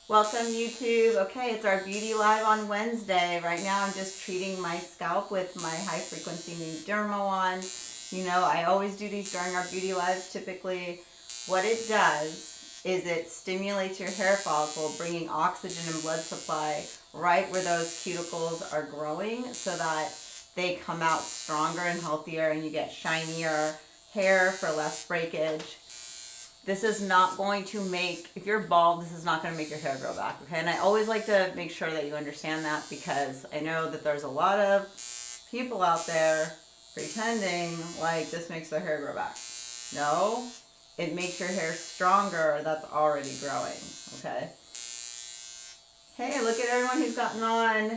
Welcome YouTube. Okay, it's our beauty live on Wednesday. Right now I'm just treating my scalp with my high frequency new derma wand. You know, I always do these during our beauty lives typically. What it does is it stimulates your hair follicle, bringing oxygen and blood supply right where those cuticles are growing so that they come out stronger and healthier and you get shinier hair for less breakage. This is not going to make, if you're bald, this is not going to make your hair grow back, okay? And I always like to make sure that you understand that because I know that there's a lot of people out there pretending like this makes their hair grow back. No, it makes your hair stronger that's already growing, okay? Hey, look at everyone who's gotten on.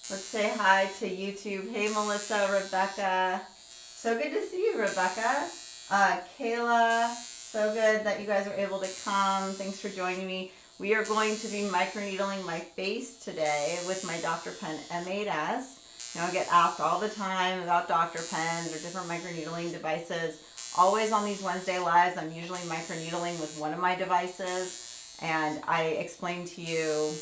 Let's say hi to YouTube. Hey, Melissa, Rebecca. So good to see you, Rebecca. Kayla. So good that you guys are able to come. Thanks for joining me. We are going to be microneedling my face today with my Dr. Pen M8S. You know, I get asked all the time about Dr. Pens or different microneedling devices. Always on these Wednesday lives, I'm usually microneedling with one of my devices, and I explain to you,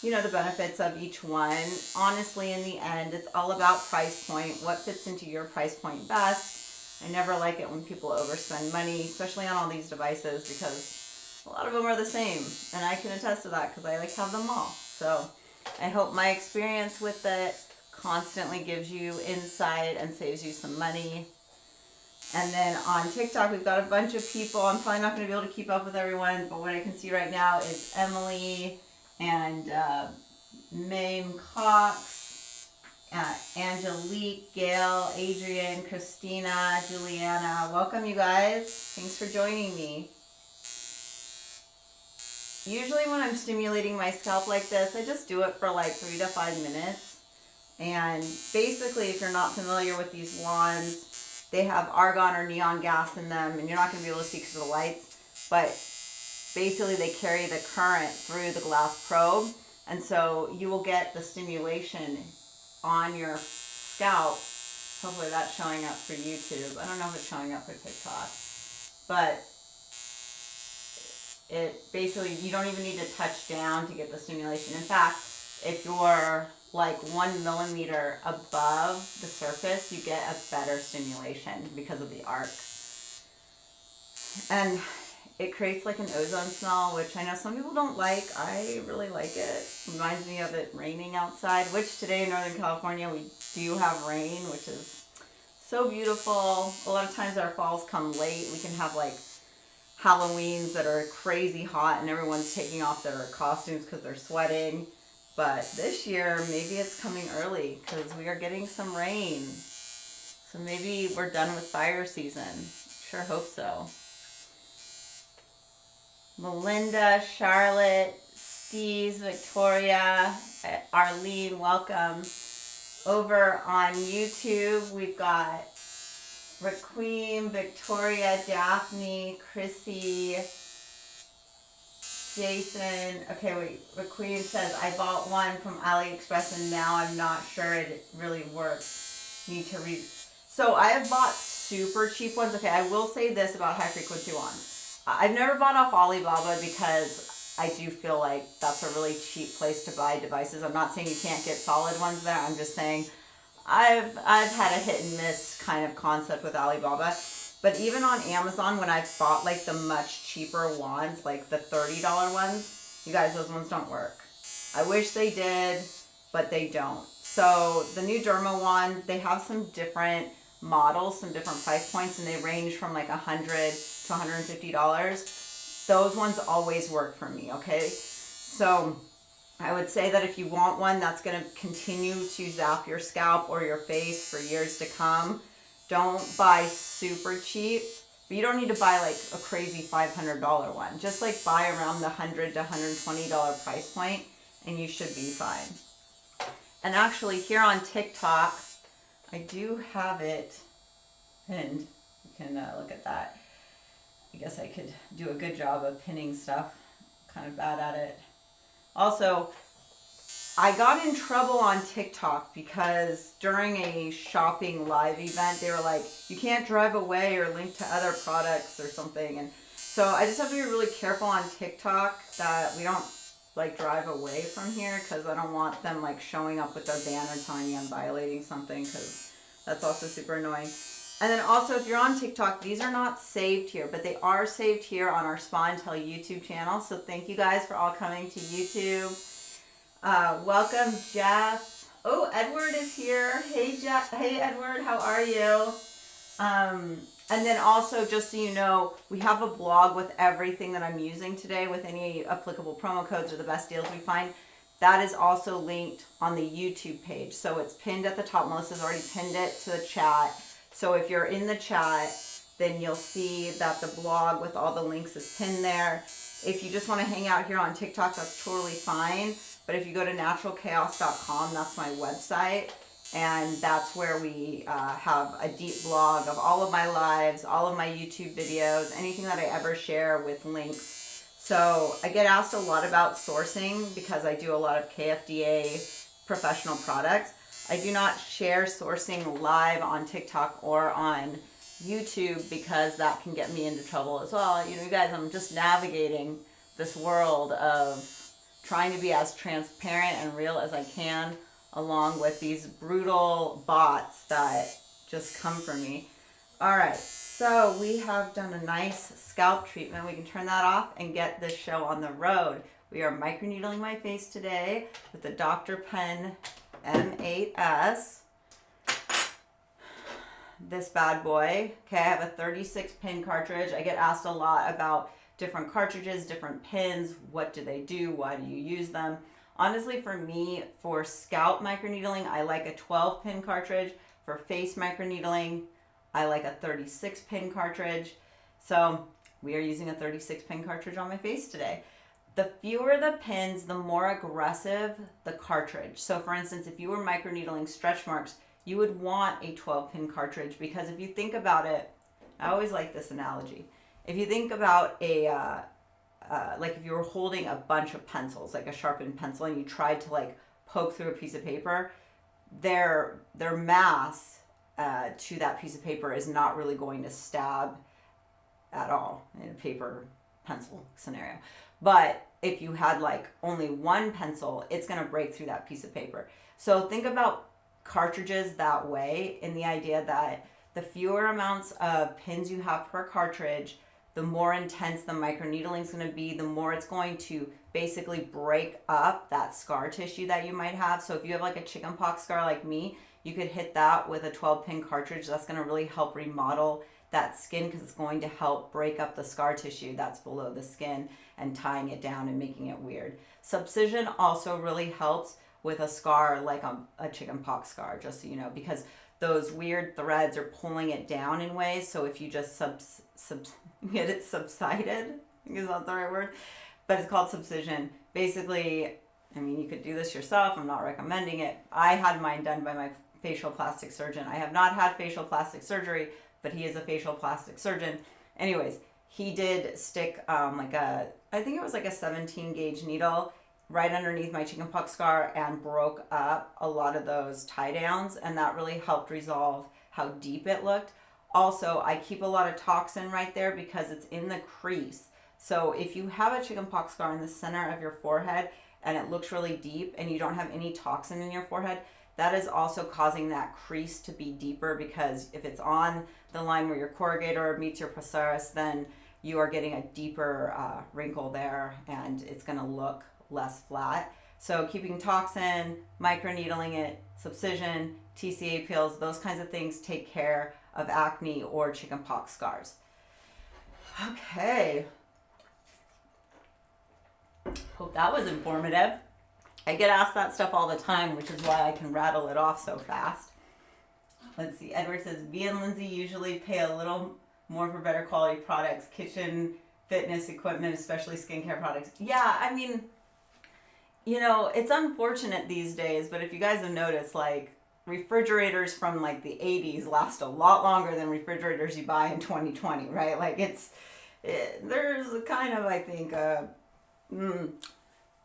you know, the benefits of each one. Honestly, in the end, it's all about price point, what fits into your price point best. I never like it when people overspend money, especially on all these devices, because a lot of them are the same, and I can attest to that because I like have them all. So I hope my experience with it constantly gives you insight and saves you some money. And then on TikTok, we've got a bunch of people. I'm probably not going to be able to keep up with everyone, but what I can see right now is Emily and Mame Cox. Angelique, Gail, Adrian, Christina, Juliana. Welcome, you guys. Thanks for joining me. Usually when I'm stimulating my scalp like this, I just do it for like 3 to 5 minutes. And basically, if you're not familiar with these wands, they have argon or neon gas in them, and you're not going to be able to see because of the lights. But basically, they carry the current through the glass probe, and so you will get the stimulation on your scalp. Hopefully that's showing up for YouTube. I don't know if it's showing up for TikTok, but it basically, you don't even need to touch down to get the stimulation. In fact, if you're like 1 millimeter above the surface, you get a better stimulation because of the arc. And it creates like an ozone smell, which I know some people don't like. I really like it. Reminds me of it raining outside, which today in Northern California we do have rain, which is so beautiful. A lot of times our falls come late. We can have like Halloweens that are crazy hot and everyone's taking off their costumes because they're sweating. But this year, maybe it's coming early because we are getting some rain. So maybe we're done with fire season. Sure hope so. Melinda, Charlotte, Steve, Victoria, Arlene, welcome. Over on YouTube, we've got Raquel, Victoria, Daphne, Chrissy, Jason. Okay, wait. Raquel says, I bought one from AliExpress and now I'm not sure it really works. Need to read. So I have bought super cheap ones. Okay, I will say this about high frequency wands. I've never bought off Alibaba because I do feel like that's a really cheap place to buy devices. I'm not saying you can't get solid ones there. I'm just saying I've had a hit and miss kind of concept with Alibaba. But even on Amazon, when I've bought like the much cheaper wands, like the $30 ones, you guys, those ones don't work. I wish they did, but they don't. So the new Derma wand, they have some different models, some different price points, and they range from like $100 to $150. Those ones always work for me, okay? So I would say that if you want one that's going to continue to zap your scalp or your face for years to come, don't buy super cheap, but you don't need to buy like a crazy $500 one. Just like buy around the $100 to $120 price point and you should be fine. And actually here on TikTok, I do have it pinned. You can look at that. I guess I could do a good job of pinning stuff. I'm kind of bad at it. Also, I got in trouble on TikTok because during a shopping live event, they were like, you can't drive away or link to other products or something. And so I just have to be really careful on TikTok that we don't like drive away from here because I don't want them like showing up with their banner telling me I'm violating something, because that's also super annoying. And then also, if you're on TikTok, these are not saved here, but they are saved here on our Spa and Tell YouTube channel. So thank you guys for all coming to YouTube. Welcome, Jeff. Oh, Edward is here. Hey, Jeff. Hey, Edward. How are you? And then also, just so you know, we have a blog with everything that I'm using today, with any applicable promo codes or the best deals we find. That is also linked on the YouTube page. So it's pinned at the top. Melissa's already pinned it to the chat. So if you're in the chat, then you'll see that the blog with all the links is pinned there. If you just want to hang out here on TikTok, that's totally fine. But if you go to naturalkaos.com, that's my website. And that's where we have a deep blog of all of my lives, all of my YouTube videos, anything that I ever share with links. So I get asked a lot about sourcing because I do a lot of KFDA professional products. I do not share sourcing live on TikTok or on YouTube because that can get me into trouble as well. You know, you guys, I'm just navigating this world of trying to be as transparent and real as I can, along with these brutal bots that just come for me. All right, so we have done a nice scalp treatment. We can turn that off and get this show on the road. We are microneedling my face today with the Dr. Pen M8S. This bad boy. Okay, I have a 36 pin cartridge. I get asked a lot about different cartridges, different pins. What do they do? Why do you use them? Honestly, for me, for scalp microneedling, I like a 12 pin cartridge. For face microneedling, I like a 36 pin cartridge. So we are using a 36 pin cartridge on my face today. The fewer the pins, the more aggressive the cartridge. So for instance, if you were microneedling stretch marks, you would want a 12 pin cartridge, because if you think about it, I always like this analogy. If you think about like if you were holding a bunch of pencils, like a sharpened pencil, and you tried to like poke through a piece of paper, their mass to that piece of paper is not really going to stab at all in a paper pencil scenario. But if you had like only one pencil, it's going to break through that piece of paper. So think about cartridges that way, in the idea that the fewer amounts of pins you have per cartridge, the more intense the microneedling is going to be, the more it's going to basically break up that scar tissue that you might have. So if you have like a chickenpox scar like me, you could hit that with a 12 pin cartridge. That's going to really help remodel that skin, because it's going to help break up the scar tissue that's below the skin and tying it down and making it weird. Subcision also really helps with a scar like a chickenpox scar, just so you know, because those weird threads are pulling it down in ways. So if you just get it subsided, I think is not the right word, but it's called subcision. Basically, I mean, you could do this yourself. I'm not recommending it. I had mine done by my facial plastic surgeon. I have not had facial plastic surgery, but he is a facial plastic surgeon. Anyways, he did stick I think it was like a 17 gauge needle right underneath my chickenpox scar and broke up a lot of those tie downs, and that really helped resolve how deep it looked. Also, I keep a lot of toxin right there because it's in the crease. So if you have a chickenpox scar in the center of your forehead and it looks really deep and you don't have any toxin in your forehead, that is also causing that crease to be deeper, because if it's on the line where your corrugator meets your procerus, then you are getting a deeper wrinkle there, and it's going to look less flat. So keeping toxin, microneedling it, subcision, TCA peels, those kinds of things take care of acne or chickenpox scars. Okay. Hope that was informative. I get asked that stuff all the time, which is why I can rattle it off so fast. Let's see. Edward says, V and Lindsay usually pay a little more for better quality products, kitchen, fitness equipment, especially skincare products. Yeah, I mean, you know, it's unfortunate these days, but if you guys have noticed, like, refrigerators from like the 80s last a lot longer than refrigerators you buy in 2020, right? Like there's a kind of, I think, I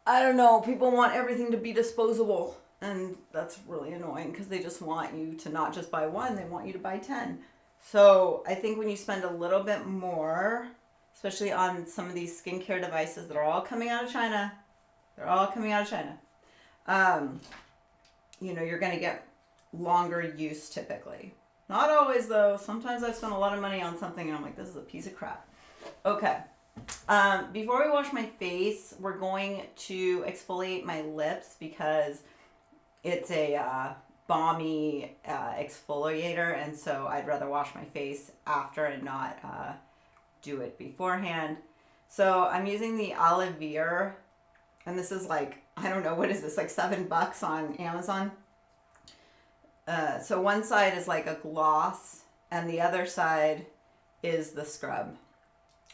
don't know, people want everything to be disposable, and that's really annoying because they just want you to not just buy one, they want you to buy 10. So I think when you spend a little bit more, especially on some of these skincare devices that are all coming out of China, They're all coming out of China. You know, you're going to get longer use typically. Not always though. Sometimes I've spent a lot of money on something and I'm like, this is a piece of crap. Okay. Before we wash my face, we're going to exfoliate my lips because it's a balmy exfoliator, and so I'd rather wash my face after and not do it beforehand. So I'm using the aloe vera, and this is like, I don't know, what is this, like $7 on Amazon? So one side is like a gloss, and the other side is the scrub.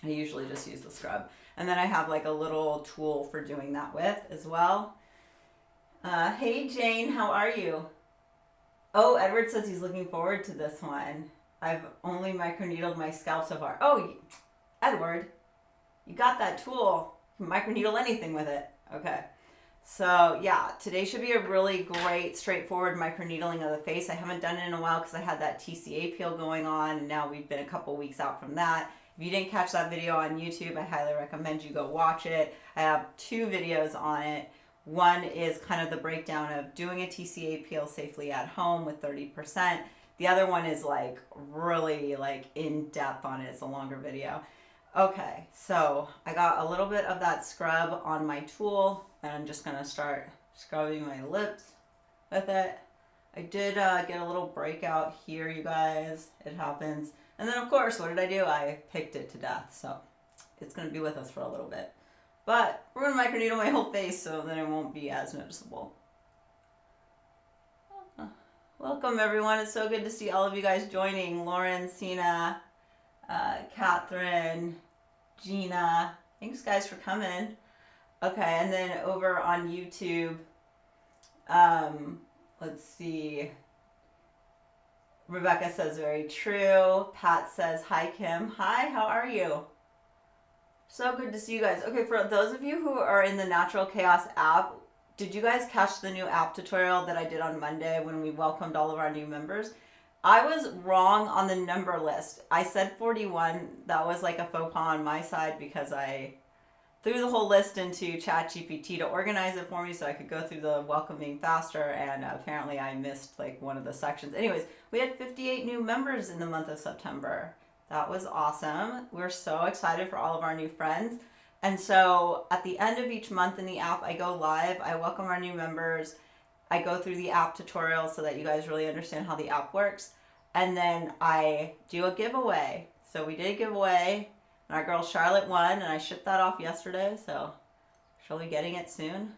I usually just use the scrub. And then I have like a little tool for doing that with as well. Hey Jane, how are you? Oh, Edward says he's looking forward to this one. I've only microneedled my scalp so far. Oh, Edward, you got that tool. You can microneedle anything with it. Okay. So yeah, today should be a really great, straightforward microneedling of the face. I haven't done it in a while because I had that TCA peel going on, and now we've been a couple weeks out from that. If you didn't catch that video on YouTube, I highly recommend you go watch it. I have 2 videos on it. One is kind of the breakdown of doing a TCA peel safely at home with 30%. The other one is like really like in depth on it. It's a longer video. Okay, so I got a little bit of that scrub on my tool, and I'm just gonna start scrubbing my lips with it. I did get a little breakout here, you guys. It happens. And then of course, what did I do? I picked it to death. So it's gonna be with us for a little bit. But we're gonna microneedle my whole face so then it won't be as noticeable. Welcome everyone. It's so good to see all of you guys joining. Lauren, Sina, Catherine, Gina. Thanks guys for coming. Okay, and then over on YouTube, let's see. Rebecca says very true. Pat says, hi Kim. Hi, how are you? So good to see you guys. Okay, for those of you who are in the Natural Kaos app, did you guys catch the new app tutorial that I did on Monday when we welcomed all of our new members? I was wrong on the number list. I said 41. That was like a faux pas on my side because I threw the whole list into ChatGPT to organize it for me so I could go through the welcoming faster, and apparently I missed like one of the sections. Anyways, we had 58 new members in the month of September. That was awesome. We're so excited for all of our new friends. And so at the end of each month in the app, I go live. I welcome our new members. I go through the app tutorial so that you guys really understand how the app works. And then I do a giveaway. So we did a giveaway, and our girl Charlotte won, and I shipped that off yesterday. So she'll be getting it soon.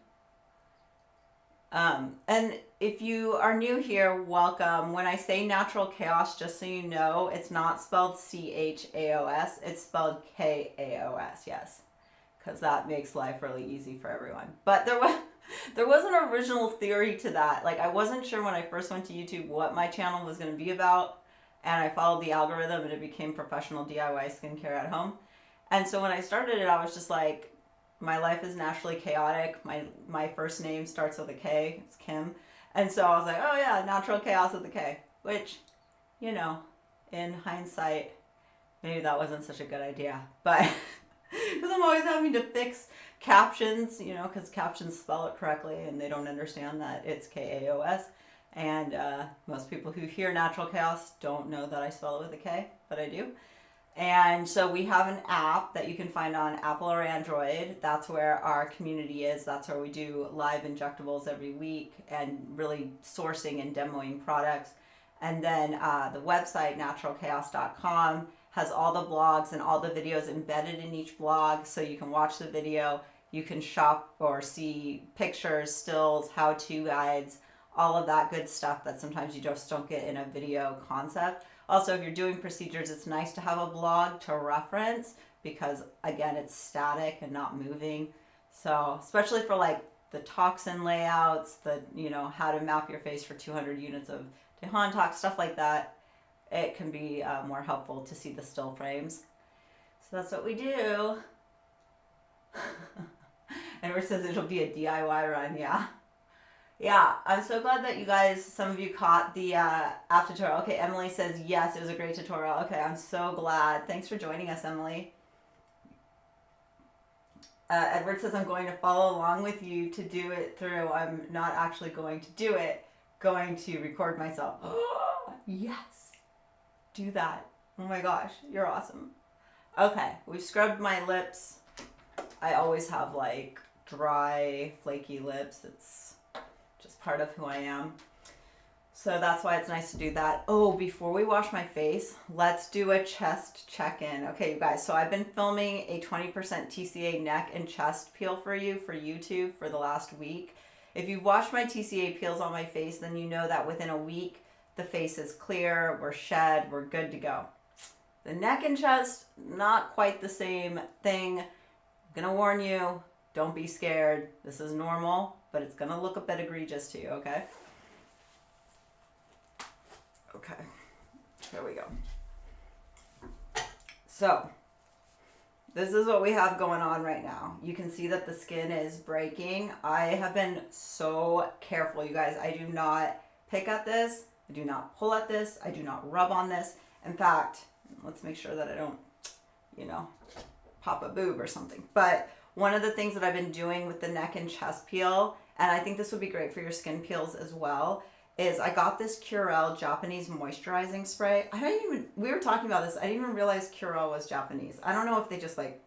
And if you are new here, welcome. When I say Natural Kaos, just so you know, it's not spelled C-H-A-O-S. It's spelled K-A-O-S, yes. Because that makes life really easy for everyone. But there was an original theory to that. Like, I wasn't sure when I first went to YouTube what my channel was going to be about. And I followed the algorithm, and it became professional DIY skincare at home. And so when I started it, I was just like, my life is naturally chaotic. My first name starts with a K. It's Kim. And so I was like, oh yeah, Natural Kaos with a K. Which, you know, in hindsight, maybe that wasn't such a good idea. But because I'm always having to fix captions, you know, because captions spell it correctly and they don't understand that it's K-A-O-S. And most people who hear Natural Kaos don't know that I spell it with a K, but I do. And so we have an app that you can find on Apple or Android. That's where our community is. That's where we do live injectables every week and really sourcing and demoing products. And then the website, naturalkaos.com, has all the blogs and all the videos embedded in each blog. So you can watch the video, you can shop or see pictures, stills, how-to guides, all of that good stuff that sometimes you just don't get in a video concept. Also, if you're doing procedures, it's nice to have a blog to reference because, again, it's static and not moving. So, especially for like the toxin layouts, the, you know, how to map your face for 200 units of Dehantox, stuff like that, it can be more helpful to see the still frames. So that's what we do. Edward says it'll be a DIY run, yeah. Yeah, I'm so glad that you guys, some of you caught the app tutorial. Okay, Emily says, yes, it was a great tutorial. Okay, I'm so glad. Thanks for joining us, Emily. Edward says, I'm going to follow along with you to do it through. I'm not actually going to do it. Going to record myself. Yes. Do that. Oh my gosh. You're awesome. Okay. We've scrubbed my lips. I always have like dry, flaky lips. It's just part of who I am. So that's why it's nice to do that. Oh, before we wash my face, let's do a chest check-in. Okay, you guys, so I've been filming a 20% TCA neck and chest peel for you for YouTube for the last week. If you've watched my TCA peels on my face, then you know that within a week, the face is clear, we're shed, we're good to go. The neck and chest, not quite the same thing. I'm gonna warn you, don't be scared. This is normal, but it's gonna look a bit egregious to you, okay? Okay, here we go. So, this is what we have going on right now. You can see that the skin is breaking. I have been so careful, you guys. I do not pick at this. I do not pull at this. I do not rub on this. In fact, let's make sure that I don't, you know, pop a boob or something. But one of the things that I've been doing with the neck and chest peel, and I think this would be great for your skin peels as well, is I got this Curel Japanese moisturizing spray. We were talking about this. I didn't even realize Curel was Japanese. I don't know if they just like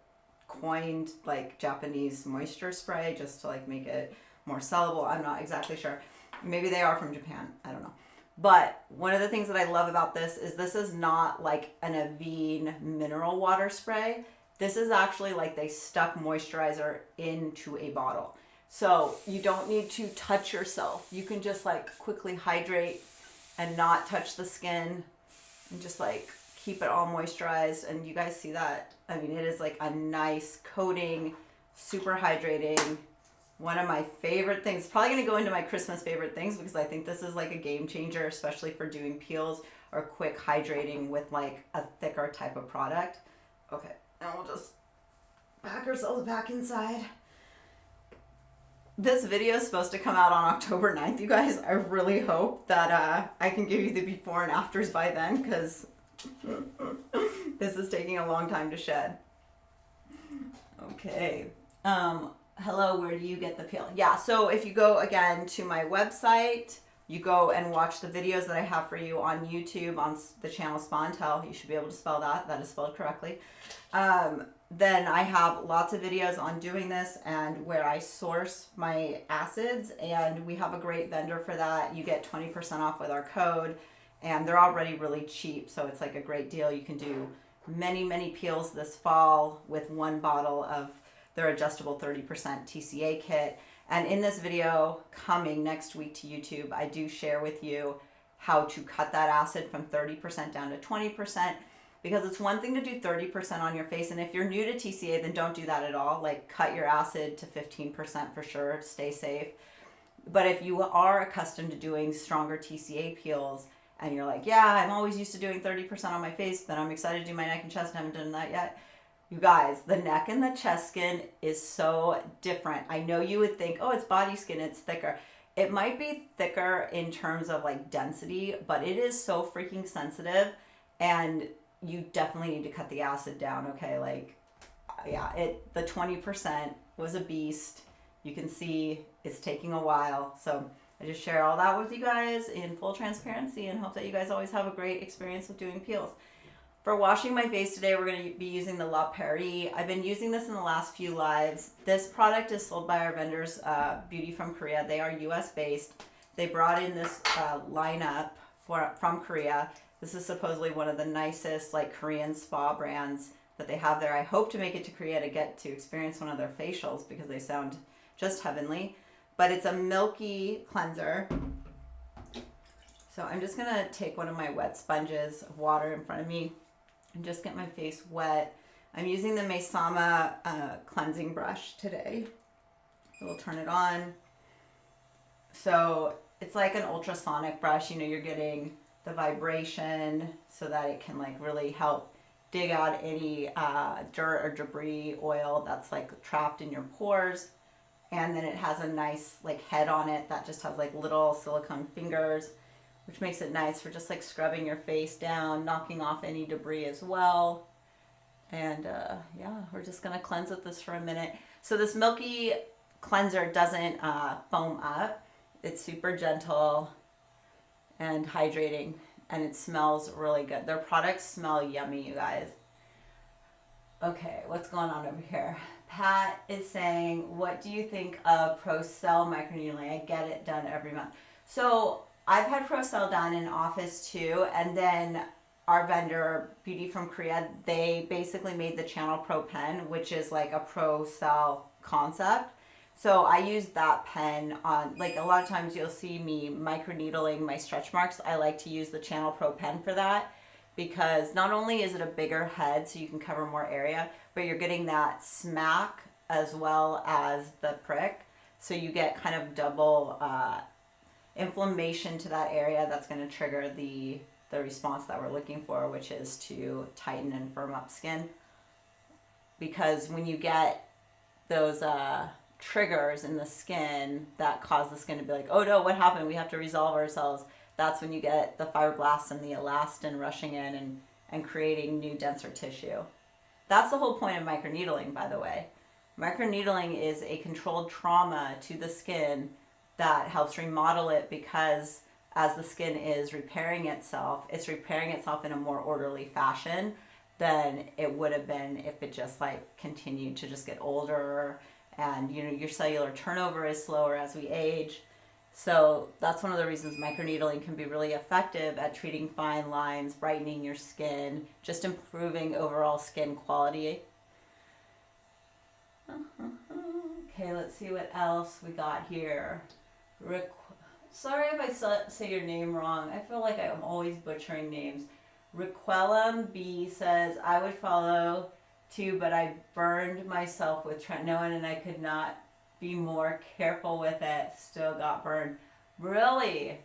coined like Japanese moisture spray just to like make it more sellable. I'm not exactly sure. Maybe they are from Japan. I don't know. But one of the things that I love about this is not like an Avene mineral water spray. This is actually like they stuck moisturizer into a bottle. So you don't need to touch yourself. You can just like quickly hydrate and not touch the skin and just like keep it all moisturized. And you guys see that? I mean, it is like a nice coating, super hydrating. One of my favorite things, probably going to go into my Christmas favorite things because I think this is like a game changer, especially for doing peels or quick hydrating with like a thicker type of product. Okay, and we'll just pack ourselves back inside. This video is supposed to come out on October 9th, you guys. I really hope that I can give you the before and afters by then because this is taking a long time to shed. Okay. Hello, where do you get the peel? Yeah, so if you go again to my website, you go and watch the videos that I have for you on YouTube on the channel Spontel. You should be able to spell that. That is spelled correctly. Then I have lots of videos on doing this and where I source my acids, and we have a great vendor for that. You get 20% off with our code, and they're already really cheap, so it's like a great deal. You can do many, many peels this fall with one bottle of their adjustable 30% TCA kit. And in this video coming next week to YouTube, I do share with you how to cut that acid from 30% down to 20%. Because it's one thing to do 30% on your face, and if you're new to TCA, then don't do that at all. Like, cut your acid to 15% for sure, stay safe. But if you are accustomed to doing stronger TCA peels, and you're like, yeah, I'm always used to doing 30% on my face, then I'm excited to do my neck and chest, and I haven't done that yet. You guys, the neck and the chest skin is so different. I know you would think, oh, it's body skin, it's thicker. It might be thicker in terms of like density, but it is so freaking sensitive, and you definitely need to cut the acid down, okay? Like, yeah, the 20% was a beast. You can see it's taking a while. So I just share all that with you guys in full transparency and hope that you guys always have a great experience with doing peels. For washing my face today, we're going to be using the La Prairie. I've been using this in the last few lives. This product is sold by our vendors, Beauty from Korea. They are US based. They brought in this lineup from Korea. This is supposedly one of the nicest like Korean spa brands that they have there. I hope to make it to Korea to get to experience one of their facials because they sound just heavenly. But it's a milky cleanser. So I'm just going to take one of my wet sponges of water in front of me and just get my face wet. I'm using the Maysama cleansing brush today. We'll turn it on. So it's like an ultrasonic brush. You know, you're getting the vibration so that it can like really help dig out any dirt or debris, oil that's like trapped in your pores. And then it has a nice like head on it that just has like little silicone fingers, which makes it nice for just like scrubbing your face down, knocking off any debris as well. And yeah, we're just gonna cleanse with this for a minute. So this milky cleanser doesn't foam up. It's super gentle and hydrating, and it smells really good. Their products smell yummy, you guys. Okay, what's going on over here? Pat is saying, what do you think of ProCell microneedling? I get it done every month. So I've had ProCell done in office too, and then our vendor, Beauty from Korea, they basically made the Channel Pro pen, which is like a ProCell concept. So I use that pen on, like a lot of times you'll see me microneedling my stretch marks. I like to use the Channel Pro pen for that, because not only is it a bigger head so you can cover more area, but you're getting that smack as well as the prick. So you get kind of double inflammation to that area that's going to trigger the response that we're looking for, which is to tighten and firm up skin. Because when you get those triggers in the skin that cause the skin to be like, oh no, what happened? We have to resolve ourselves. That's when you get the fibroblasts and the elastin rushing in and creating new denser tissue. That's the whole point of microneedling, by the way. Microneedling is a controlled trauma to the skin that helps remodel it, because as the skin is repairing itself, it's repairing itself in a more orderly fashion than it would have been if it just like continued to just get older, and you know, your cellular turnover is slower as we age. So that's one of the reasons microneedling can be really effective at treating fine lines, brightening your skin, just improving overall skin quality. Okay, let's see what else we got here. Sorry if I say your name wrong. I feel like I'm always butchering names. Requellum B says, I would follow too, but I burned myself with tretinoin and I could not be more careful with it. Still got burned. Really?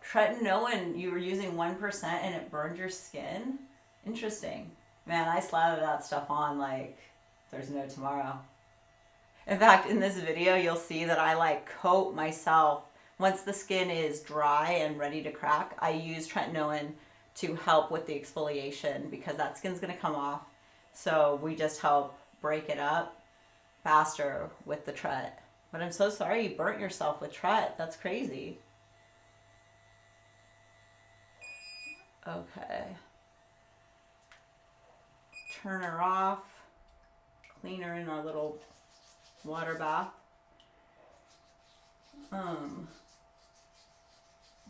Tretinoin, you were using 1% and it burned your skin? Interesting. Man, I slather that stuff on like there's no tomorrow. In fact, in this video, you'll see that I like coat myself. Once the skin is dry and ready to crack, I use tretinoin to help with the exfoliation, because that skin's gonna come off. So we just help break it up faster with the tret. But I'm so sorry you burnt yourself with tret. That's crazy. Okay. Turn her off. Clean her in our little water bath.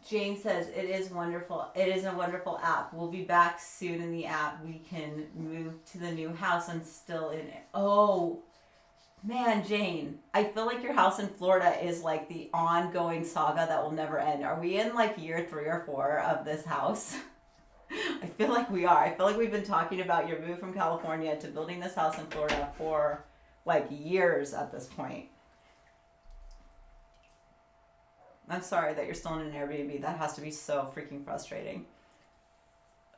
Jane says, it is wonderful. It is a wonderful app. We'll be back soon in the app. We can move to the new house and still in it. Oh, man, Jane, I feel like your house in Florida is like the ongoing saga that will never end. Are we in like year 3 or 4 of this house? I feel like we are. I feel like we've been talking about your move from California to building this house in Florida for like years at this point. I'm sorry that you're still in an Airbnb. That has to be so freaking frustrating.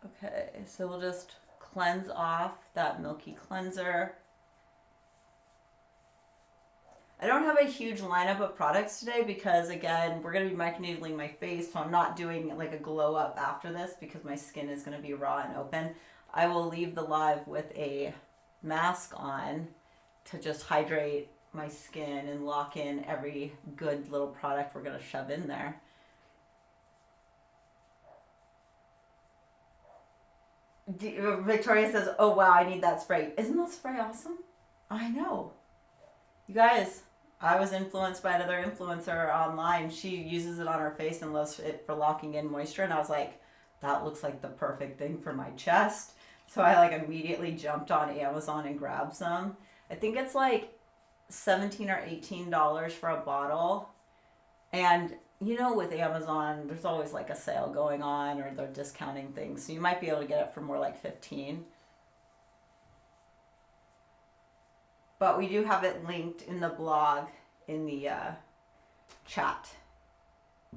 Okay, so we'll just cleanse off that milky cleanser. I don't have a huge lineup of products today because, again, we're going to be microneedling my face, so I'm not doing like a glow up after this because my skin is going to be raw and open. I will leave the live with a mask on to just hydrate my skin and lock in every good little product we're going to shove in there. Victoria says, oh wow, I need that spray. Isn't that spray awesome? I know. You guys, I was influenced by another influencer online. She uses it on her face and loves it for locking in moisture. And I was like, that looks like the perfect thing for my chest. So I like immediately jumped on Amazon and grabbed some. I think it's like $17 or $18 for a bottle. And you know, with Amazon, there's always like a sale going on or they're discounting things. So you might be able to get it for more like $15. But we do have it linked in the blog in the chat.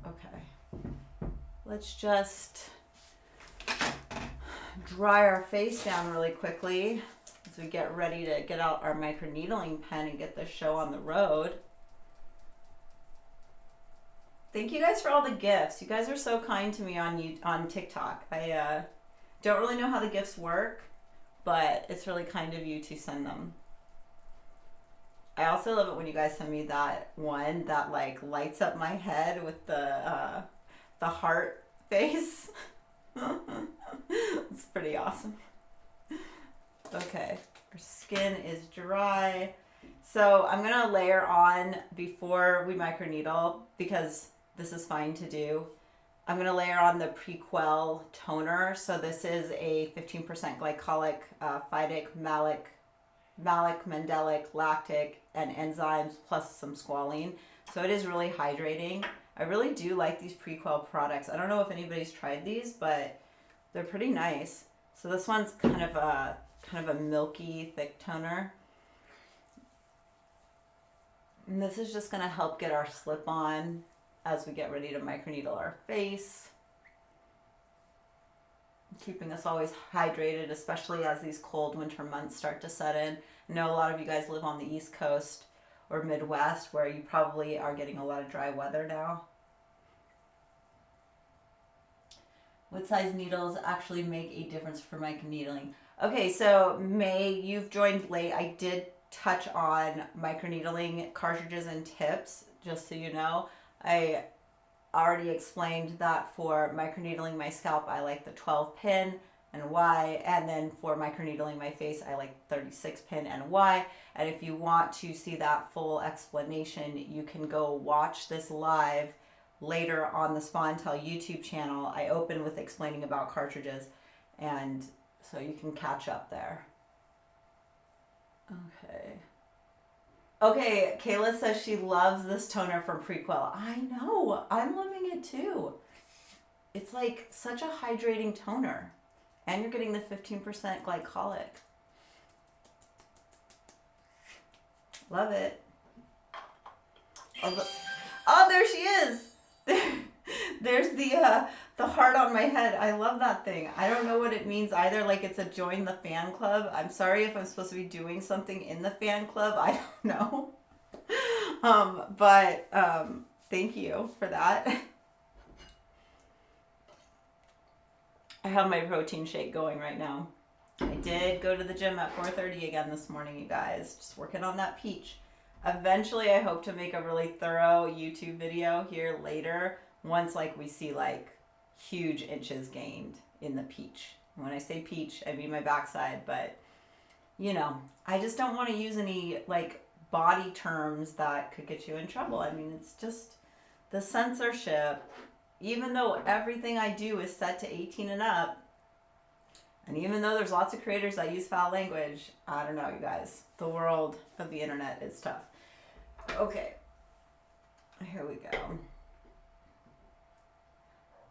Okay. Let's just dry our face down really quickly as we get ready to get out our microneedling pen and get this show on the road. Thank you guys for all the gifts. You guys are so kind to me on TikTok. I don't really know how the gifts work, but it's really kind of you to send them. I also love it when you guys send me that one that like lights up my head with the heart face. It's pretty awesome. Okay, our skin is dry. So I'm gonna layer on before we microneedle because this is fine to do. I'm gonna layer on the Prequel toner. So this is a 15% glycolic, phytic, malic, mandelic, lactic, and enzymes plus some squalene. So it is really hydrating. I really do like these Prequel products. I don't know if anybody's tried these, but they're pretty nice. So this one's kind of a milky, thick toner. And this is just gonna help get our slip on as we get ready to microneedle our face. Keeping us always hydrated, especially as these cold winter months start to set in. I know a lot of you guys live on the East Coast or Midwest where you probably are getting a lot of dry weather now. What size needles actually make a difference for microneedling? Okay, so May, you've joined late. I did touch on microneedling cartridges and tips, just so you know. I already explained that for microneedling my scalp, I like the 12 pin and why, and then for microneedling my face, I like 36 pin and why. And if you want to see that full explanation, you can go watch this live later on the Spa and Tell YouTube channel. I open with explaining about cartridges, and so you can catch up there. Okay, Kayla says she loves this toner from Prequel. I know, I'm loving it too. It's like such a hydrating toner. And you're getting the 15% glycolic. Love it. Oh, there she is. There's the heart on my head. I love that thing. I don't know what it means either. Like it's a join the fan club. I'm sorry if I'm supposed to be doing something in the fan club. I don't know. But thank you for that. I have my protein shake going right now. I did go to the gym at 4:30 again this morning, you guys. Just working on that peach. Eventually, I hope to make a really thorough YouTube video here later once like we see like huge inches gained in the peach. When I say peach, I mean my backside, but you know, I just don't want to use any like body terms that could get you in trouble. I mean, it's just the censorship. Even though everything I do is set to 18 and up, and even though there's lots of creators that use foul language, I don't know, you guys. The world of the internet is tough. Okay, here we go.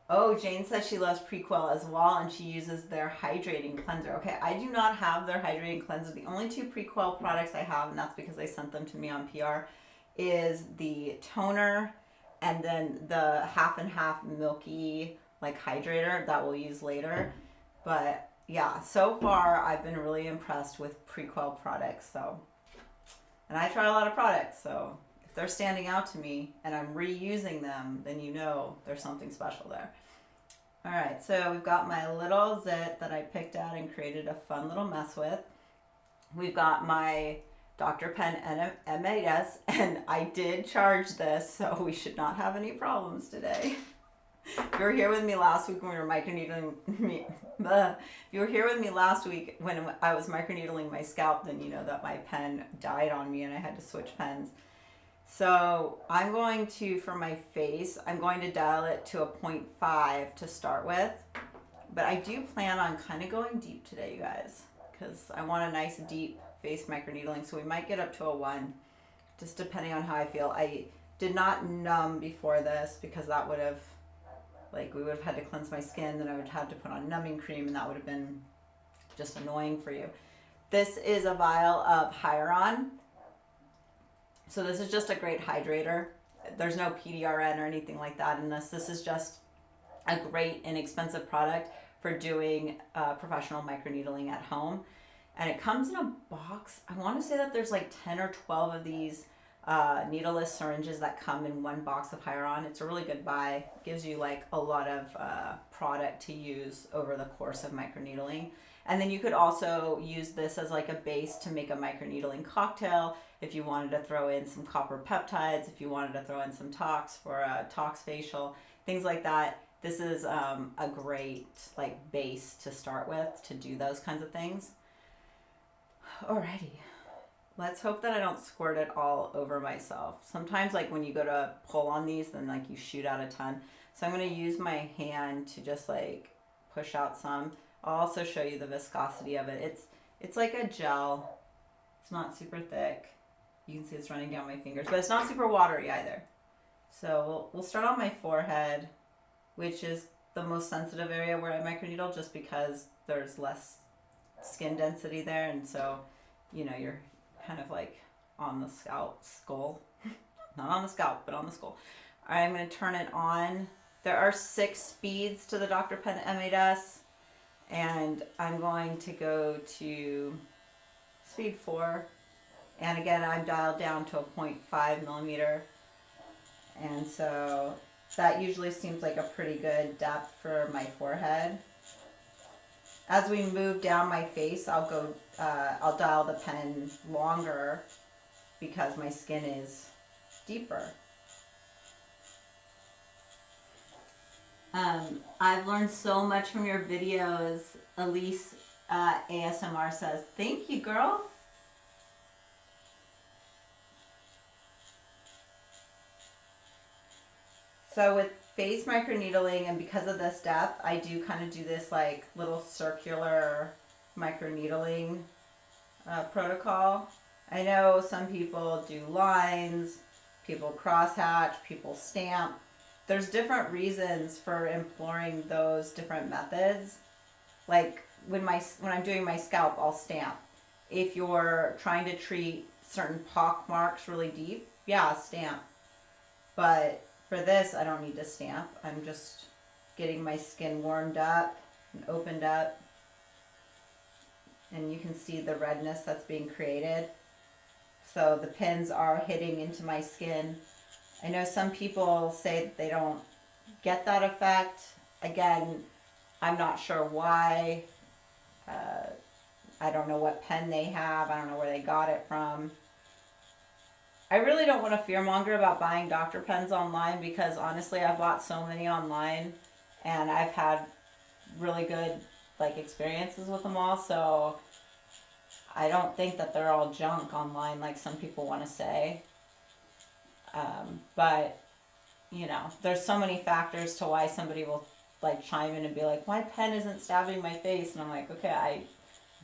Oh, Jane says she loves Prequel as well, and she uses their hydrating cleanser. Okay, I do not have their hydrating cleanser. The only two Prequel products I have, and that's because they sent them to me on PR, is the toner and then the half and half milky like hydrator that we'll use later. But yeah, so far I've been really impressed with Prequel products. So, and I try a lot of products, so if they're standing out to me and I'm reusing them, then you know there's something special there. All right, so we've got my little zit that I picked out and created a fun little mess with. We've got my Dr. Pen M8S, and I did charge this, so we should not have any problems today. If you were here with me last week when we were microneedling if you were here with me last week when I was microneedling my scalp, then you know that my pen died on me and I had to switch pens. So I'm going to, for my face, I'm going to dial it to a 0.5 to start with. But I do plan on kind of going deep today, you guys, because I want a nice deep face microneedling. So we might get up to a 1, just depending on how I feel. I did not numb before this because that would have, like, we would have had to cleanse my skin, then I would have to put on numbing cream, and that would have been just annoying for you. This is a vial of Hyaron. So this is just a great hydrator. There's no PDRN or anything like that in this. This is just a great inexpensive product for doing professional microneedling at home. And it comes in a box. I want to say that there's like 10 or 12 of these needleless syringes that come in one box of Hyaron. It's a really good buy. It gives you like a lot of product to use over the course of microneedling. And then you could also use this as like a base to make a microneedling cocktail if you wanted to throw in some copper peptides, if you wanted to throw in some tox for a tox facial, things like that. This is a great like base to start with to do those kinds of things. Alrighty. Let's hope that I don't squirt it all over myself. Sometimes like when you go to pull on these, then like you shoot out a ton. So I'm going to use my hand to just like push out some. I'll also show you the viscosity of it. It's like a gel. It's not super thick. You can see it's running down my fingers, but it's not super watery either. So we'll start on my forehead, which is the most sensitive area where I microneedle just because there's less skin density there. And so, you know, you're kind of like on the skull. Not on the scalp, but on the skull. All right, I'm going to turn it on. There are 6 speeds to the Dr. Pen M8S, and I'm going to go to speed 4. And again, I'm dialed down to a 0.5 millimeter. And so that usually seems like a pretty good depth for my forehead. As we move down my face, I'll dial the pen longer because my skin is deeper. I've learned so much from your videos. Elise ASMR says, thank you, girl. So with face microneedling, and because of this depth, I do kind of do this like little circular microneedling protocol. I know some people do lines, people crosshatch, people stamp. There's different reasons for employing those different methods. Like when I'm doing my scalp, I'll stamp. If you're trying to treat certain pock marks really deep, yeah, stamp. But for this, I don't need to stamp. I'm just getting my skin warmed up and opened up. And you can see the redness that's being created. So the pins are hitting into my skin. I know some people say that they don't get that effect. Again, I'm not sure why. I don't know what pen they have. I don't know where they got it from. I really don't want to fearmonger about buying doctor pens online because honestly, I've bought so many online and I've had really good like experiences with them all. So I don't think that they're all junk online like some people want to say. But you know, there's so many factors to why somebody will like chime in and be like, my pen isn't stabbing my face. And I'm like, okay, I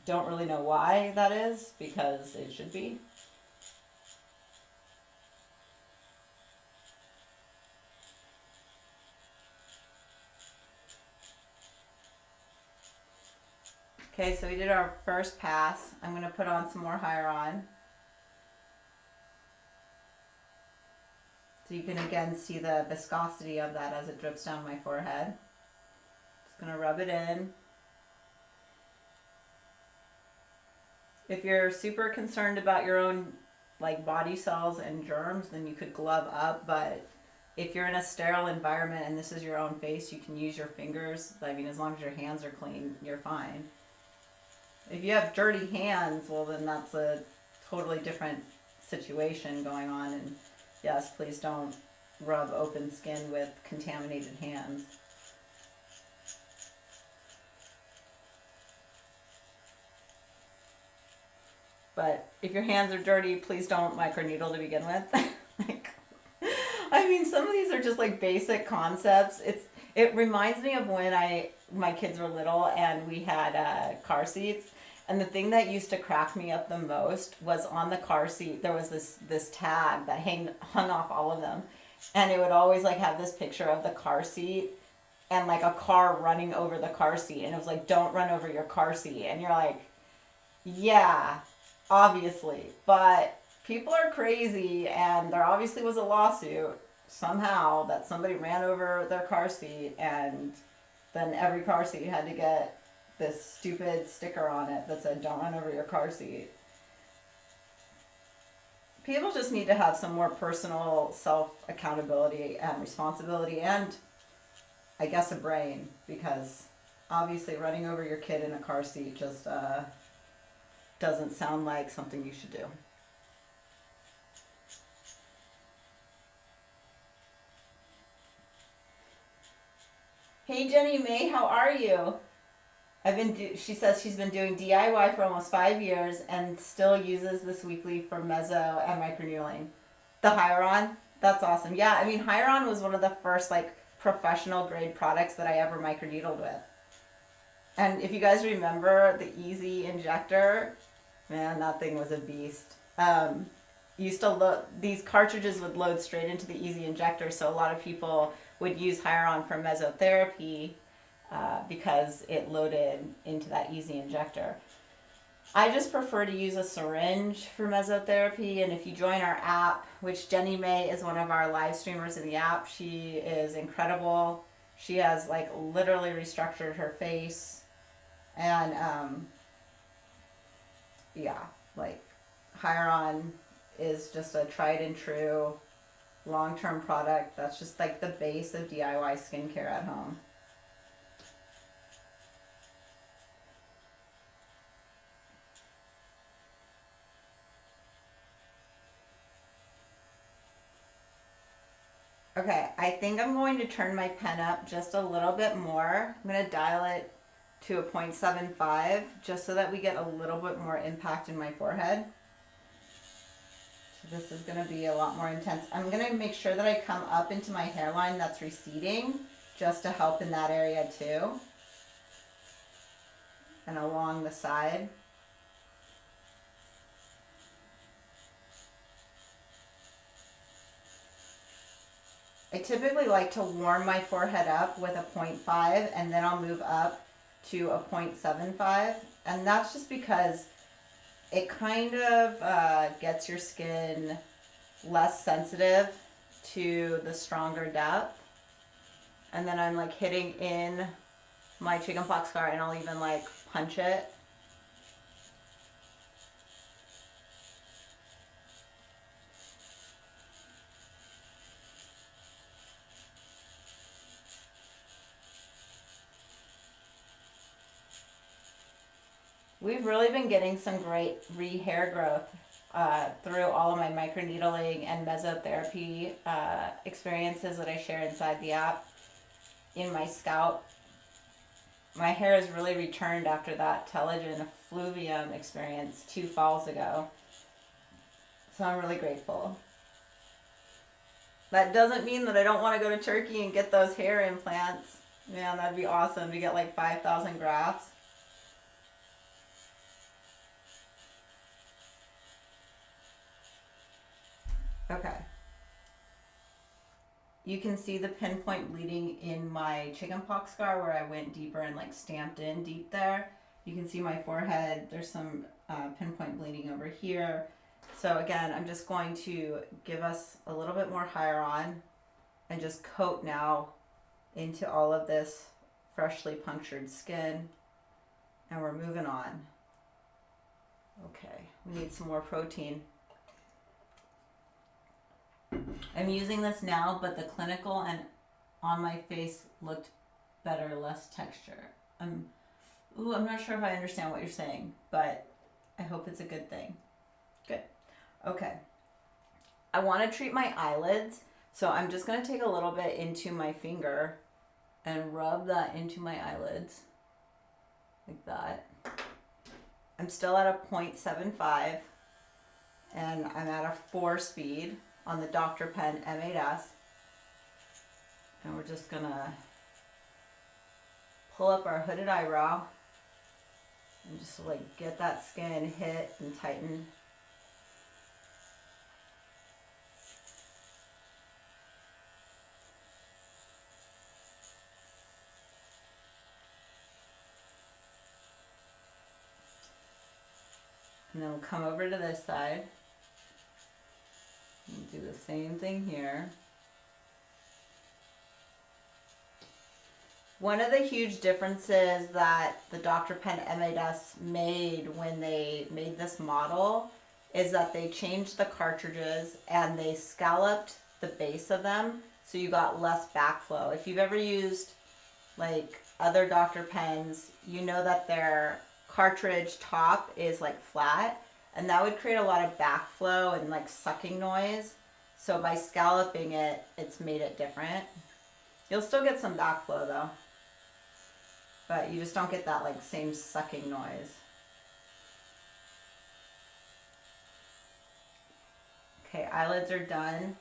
don't really know why that is because it should be. Okay, so we did our first pass. I'm going to put on some more Hyaron. So you can again see the viscosity of that as it drips down my forehead. Just going to rub it in. If you're super concerned about your own like body cells and germs, then you could glove up, but if you're in a sterile environment and this is your own face, you can use your fingers. I mean, as long as your hands are clean, you're fine. If you have dirty hands, well then that's a totally different situation going on, and yes, please don't rub open skin with contaminated hands. But if your hands are dirty, please don't microneedle to begin with. I mean, some of these are just like basic concepts. It reminds me of when my kids were little and we had car seats. And the thing that used to crack me up the most was on the car seat, there was this tag that hung off all of them. And it would always like have this picture of the car seat and like a car running over the car seat. And it was like, don't run over your car seat. And you're like, yeah, obviously. But people are crazy, and there obviously was a lawsuit somehow that somebody ran over their car seat, and then every car seat had to get this stupid sticker on it that said, don't run over your car seat. People just need to have some more personal self-accountability and responsibility, and I guess a brain, because obviously running over your kid in a car seat just doesn't sound like something you should do. Hey Jenny May, how are you? She says she's been doing DIY for almost 5 years and still uses this weekly for meso and microneedling. The Hyaron, that's awesome. Yeah, I mean Hyaron was one of the first like professional grade products that I ever microneedled with. And if you guys remember the Easy Injector, man, that thing was a beast. Used to load, these cartridges would load straight into the Easy Injector, so a lot of people would use Hyaron for mesotherapy because it loaded into that Easy Injector. I just prefer to use a syringe for mesotherapy, and if you join our app, which Jenny May is one of our live streamers in the app, she is incredible. She has like literally restructured her face, and yeah, like Hyaron is just a tried and true long-term product that's just like the base of DIY skincare at home. Okay, I think I'm going to turn my pen up just a little bit more. I'm going to dial it to a 0.75 just so that we get a little bit more impact in my forehead. So this is going to be a lot more intense. I'm going to make sure that I come up into my hairline that's receding just to help in that area too. And along the side. I typically like to warm my forehead up with a 0.5 and then I'll move up to a 0.75. And that's just because it kind of gets your skin less sensitive to the stronger depth. And then I'm like hitting in my chickenpox scar and I'll even like punch it. We've really been getting some great hair growth through all of my microneedling and mesotherapy experiences that I share inside the app in my scalp. My hair has really returned after that telogen effluvium experience 2 falls ago. So I'm really grateful. That doesn't mean that I don't want to go to Turkey and get those hair implants. Man, that'd be awesome to get like 5,000 grafts. Okay. You can see the pinpoint bleeding in my chickenpox scar where I went deeper and like stamped in deep there. You can see my forehead. There's some pinpoint bleeding over here. So again, I'm just going to give us a little bit more Hyaron and just coat now into all of this freshly punctured skin. And we're moving on. Okay, we need some more protein. I'm using this now, but the clinical and on my face looked better, less texture. I'm not sure if I understand what you're saying, but I hope it's a good thing. Good. Okay. I want to treat my eyelids, so I'm just going to take a little bit into my finger and rub that into my eyelids like that. I'm still at a 0.75 and I'm at a 4 speed on the Dr. Pen M8S. And we're just gonna pull up our hooded eyebrow and just like get that skin hit and tighten. And then we'll come over to this side. And do the same thing here. One of the huge differences that the Dr. Pen M8S made when they made this model is that they changed the cartridges and they scalloped the base of them so you got less backflow. If you've ever used like other Dr. Pens, you know that their cartridge top is like flat, and that would create a lot of backflow and like sucking noise. So by scalloping it, it's made it different. You'll still get some backflow though, but you just don't get that like same sucking noise. Okay, eyelids are done.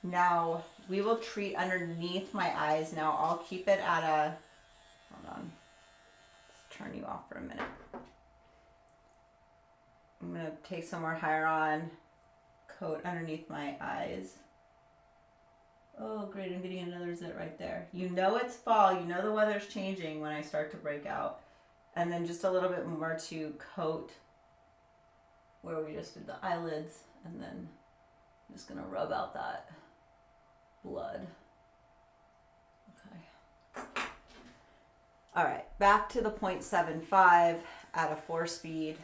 Now we will treat underneath my eyes. Now I'll keep it at a, hold on, let's turn you off for a minute. I'm gonna take some more Hyaron, coat underneath my eyes. Oh great, I'm getting another zit right there. You know it's fall, you know the weather's changing when I start to break out. And then just a little bit more to coat where we just did the eyelids, and then I'm just gonna rub out that blood. Okay. All right, back to the 0.75 at a 4-speed.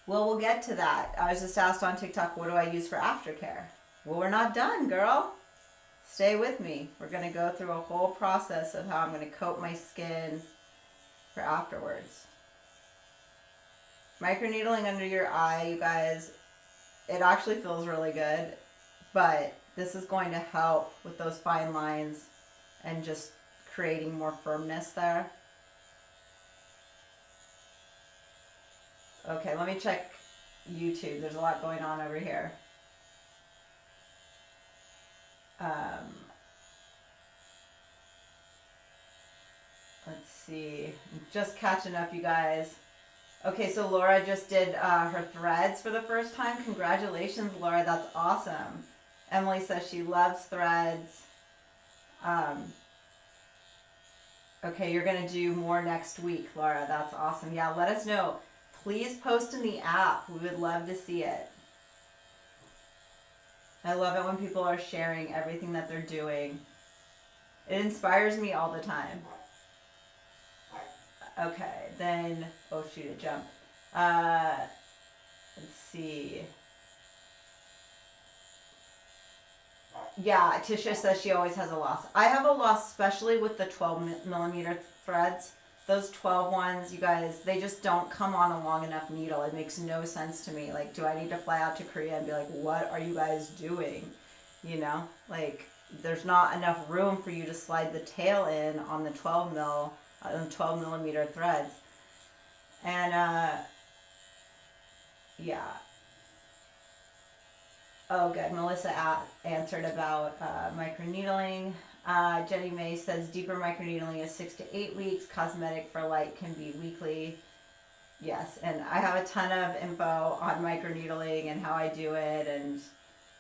Well, we'll get to that. I was just asked on TikTok, what do I use for aftercare? Well, we're not done, girl. Stay with me. We're going to go through a whole process of how I'm going to coat my skin for afterwards. Microneedling under your eye, you guys, it actually feels really good, but this is going to help with those fine lines and just creating more firmness there. Okay, let me check YouTube. There's a lot going on over here. Let's see. I'm just catching up, you guys. Okay, so Laura just did her threads for the first time. Congratulations, Laura. That's awesome. Emily says she loves threads. Okay, you're going to do more next week, Laura. That's awesome. Yeah, let us know. Please post in the app. We would love to see it. I love it when people are sharing everything that they're doing. It inspires me all the time. Okay, then, oh shoot, it jumped. Let's see. Yeah, Tisha says she always has a loss. I have a loss, especially with the 12 millimeter threads. Those 12 ones, you guys, they just don't come on a long enough needle. It makes no sense to me. Like, do I need to fly out to Korea and be like, what are you guys doing? You know, like, there's not enough room for you to slide the tail in on the 12 millimeter threads. And, yeah. Oh, good. Melissa answered about microneedling. Jenny May says deeper microneedling is 6 to 8 weeks. Cosmetic for light can be weekly. Yes, and I have a ton of info on microneedling and how I do it. And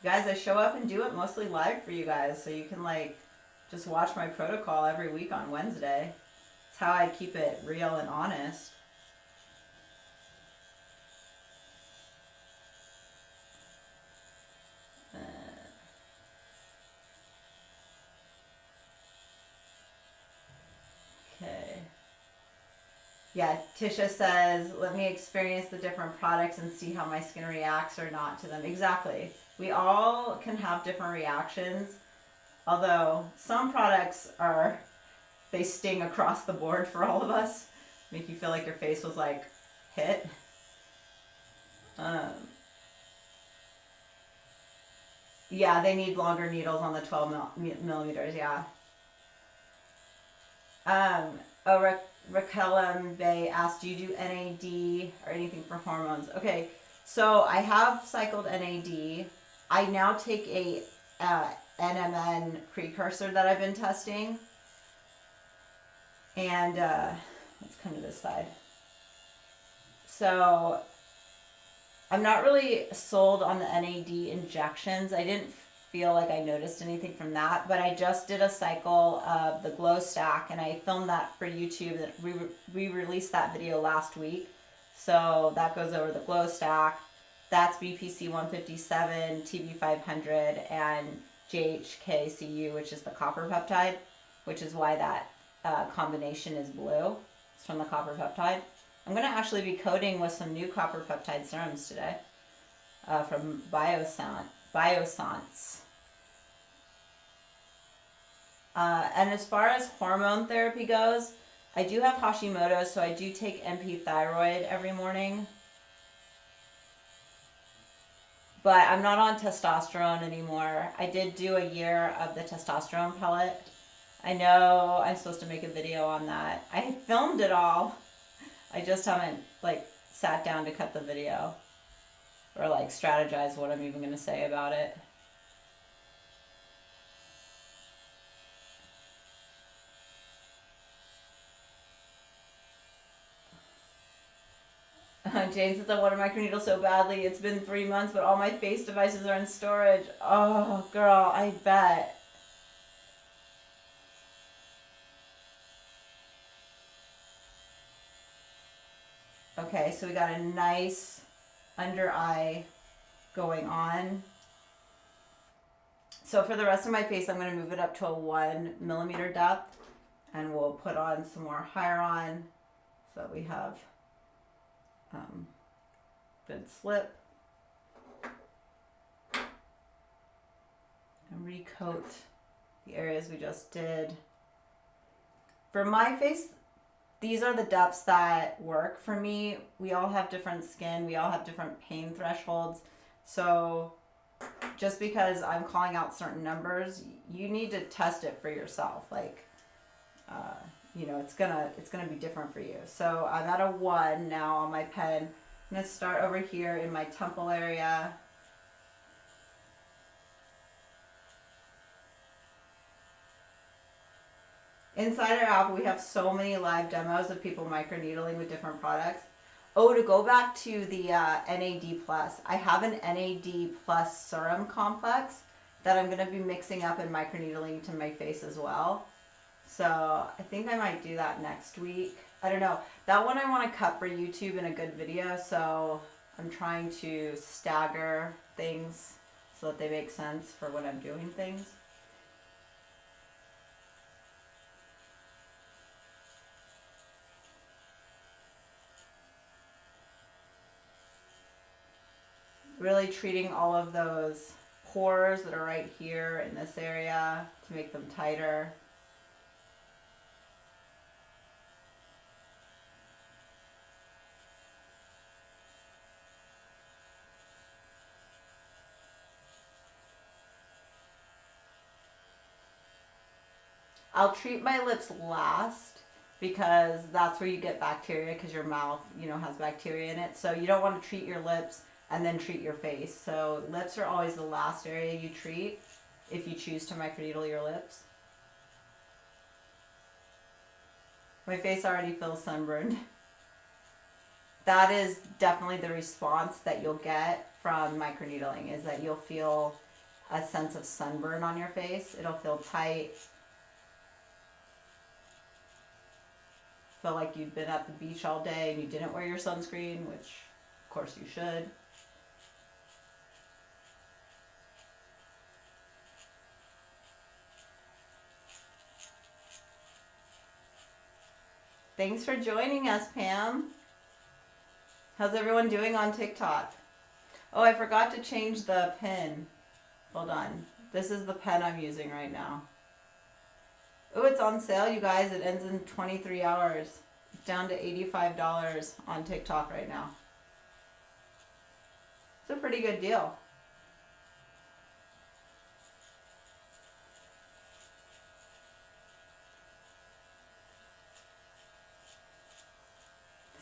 guys, I show up and do it mostly live for you guys, so you can like just watch my protocol every week on Wednesday. It's how I keep it real and honest. Yeah, Tisha says, let me experience the different products and see how my skin reacts or not to them. Exactly. We all can have different reactions, although some products they sting across the board for all of us. Make you feel like your face was like hit. Yeah, they need longer needles on the 12 millimeters, yeah. Raquel Bay asked, do you do NAD or anything for hormones? Okay, so I have cycled NAD. I now take a NMN precursor that I've been testing. And let's come to this side. So I'm not really sold on the NAD injections. I didn't feel like I noticed anything from that, but I just did a cycle of the glow stack, and I filmed that for YouTube. That we released that video last week, so that goes over the glow stack. That's BPC 157, TB 500, and JHKCU, which is the copper peptide, which is why that combination is blue. It's from the copper peptide. I'm going to actually be coating with some new copper peptide serums today from Bioscience. And as far as hormone therapy goes, I do have Hashimoto's, so I do take MP thyroid every morning. But I'm not on testosterone anymore. I did do a year of the testosterone pellet. I know I'm supposed to make a video on that. I filmed it all. I just haven't like sat down to cut the video or like strategize what I'm even going to say about it. Jane says I want a microneedle so badly. It's been 3 months, but all my face devices are in storage. Oh, girl, I bet. Okay, so we got a nice under eye going on. So for the rest of my face, I'm going to move it up to a 1 millimeter depth, and we'll put on some more Hyaron so that we have good slip. And recoat the areas we just did. For my face, these are the depths that work for me. We all have different skin. We all have different pain thresholds. So just because I'm calling out certain numbers, you need to test it for yourself. Like, you know, it's gonna be different for you. So I'm at a 1 now on my pen. I'm gonna start over here in my temple area. Inside our app, we have so many live demos of people microneedling with different products. Oh, to go back to the NAD+, I have an NAD+ serum complex that I'm going to be mixing up and microneedling to my face as well. So I think I might do that next week. I don't know. That one I want to cut for YouTube in a good video, so I'm trying to stagger things so that they make sense for when I'm doing things. Really treating all of those pores that are right here in this area to make them tighter. I'll treat my lips last because that's where you get bacteria, because your mouth, you know, has bacteria in it. So you don't want to treat your lips and then treat your face. So lips are always the last area you treat if you choose to microneedle your lips. My face already feels sunburned. That is definitely the response that you'll get from microneedling, is that you'll feel a sense of sunburn on your face. It'll feel tight. Feel like you've been at the beach all day and you didn't wear your sunscreen, which of course you should. Thanks for joining us, Pam. How's everyone doing on TikTok? Oh, I forgot to change the pin. Hold on. This is the pen I'm using right now. Oh, it's on sale, you guys. It ends in 23 hours. It's down to $85 on TikTok right now. It's a pretty good deal.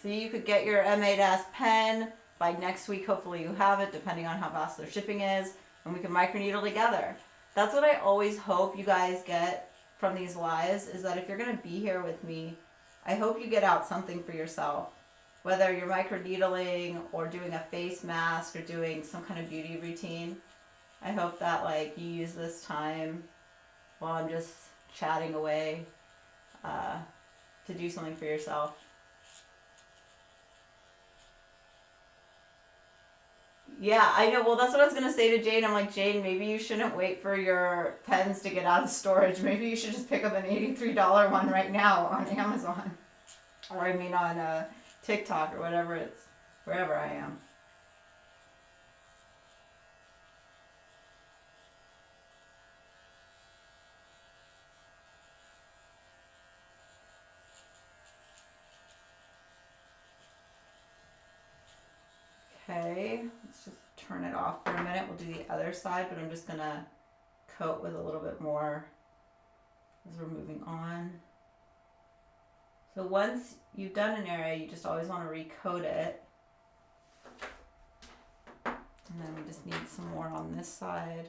So you could get your M8S pen by next week. Hopefully you have it, depending on how fast their shipping is, and we can microneedle together. That's what I always hope you guys get from these lives, is that if you're going to be here with me, I hope you get out something for yourself. Whether you're microneedling or doing a face mask or doing some kind of beauty routine, I hope that like you use this time while I'm just chatting away to do something for yourself. Yeah, I know. Well, that's what I was going to say to Jane. I'm like, Jane, maybe you shouldn't wait for your pens to get out of storage. Maybe you should just pick up an $83 one right now on Amazon. Or I mean on TikTok or whatever it's, wherever I am. turn it off for a minute. We'll do the other side, but I'm just gonna coat with a little bit more as we're moving on. So once you've done an area, you just always want to recoat it. And then we just need some more on this side.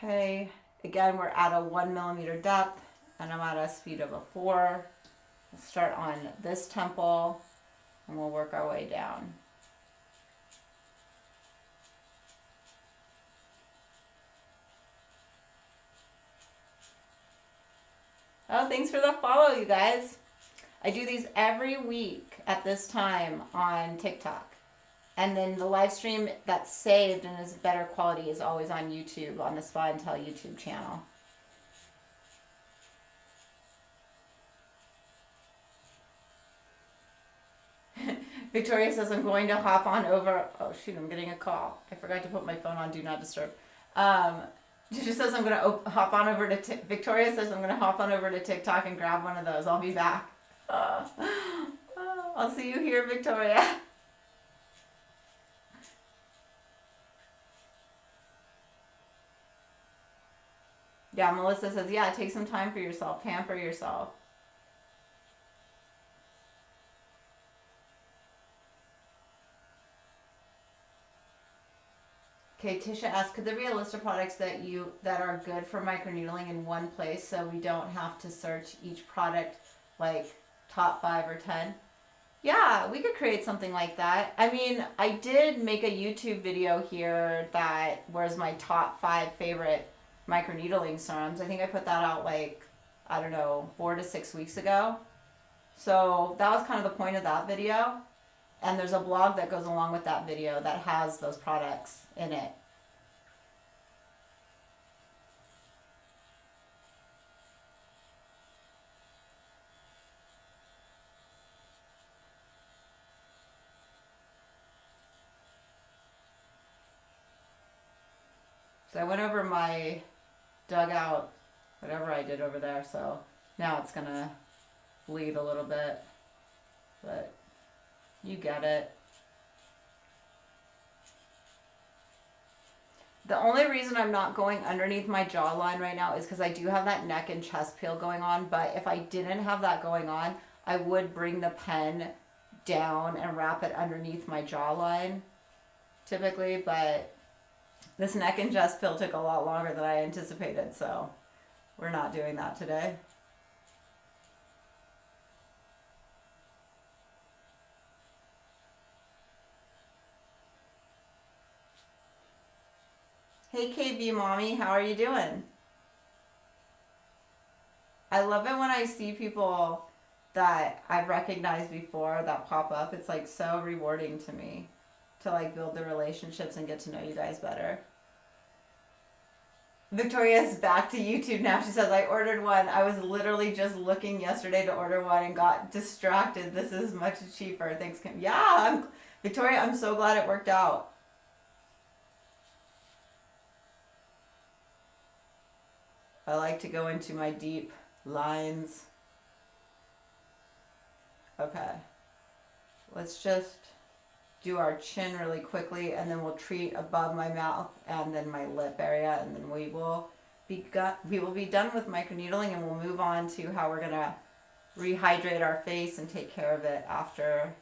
Okay, again, we're at a 1 millimeter depth and I'm at a speed of a 4. We'll start on this temple and we'll work our way down. Oh, thanks for the follow, you guys. I do these every week at this time on TikTok. And then the live stream that's saved and is better quality is always on YouTube, on the Spa and Tell YouTube channel. Victoria says, I'm going to hop on over. Oh, shoot, I'm getting a call. I forgot to put my phone on Do Not Disturb. She says, I'm going to hop on over to Victoria says, I'm going to hop on over to TikTok and grab one of those. I'll be back. I'll see you here, Victoria. Yeah, Melissa says, yeah, take some time for yourself. Pamper yourself. Okay, Tisha asks, could there be a list of products that are good for microneedling in one place so we don't have to search each product like top 5 or 10? Yeah, we could create something like that. I mean, I did make a YouTube video here that was my top 5 favorite microneedling serums. I think I put that out like, I don't know, 4 to 6 weeks ago. So that was kind of the point of that video. And there's a blog that goes along with that video that has those products in it. So I went over my dugout, whatever I did over there, so now it's gonna bleed a little bit, but you get it. The only reason I'm not going underneath my jawline right now is because I do have that neck and chest peel going on, but if I didn't have that going on, I would bring the pen down and wrap it underneath my jawline typically, but this neck and chest peel took a lot longer than I anticipated, so we're not doing that today. Hey KB Mommy, how are you doing? I love it when I see people that I've recognized before that pop up. It's like so rewarding to me to like build the relationships and get to know you guys better. Victoria's back to YouTube now. She says, I ordered one. I was literally just looking yesterday to order one and got distracted. This is much cheaper. Thanks, Kim. Yeah, Victoria, I'm so glad it worked out. I like to go into my deep lines. Okay. Let's just do our chin really quickly and then we'll treat above my mouth and then my lip area, and then we will be done with microneedling and we'll move on to how we're gonna rehydrate our face and take care of it after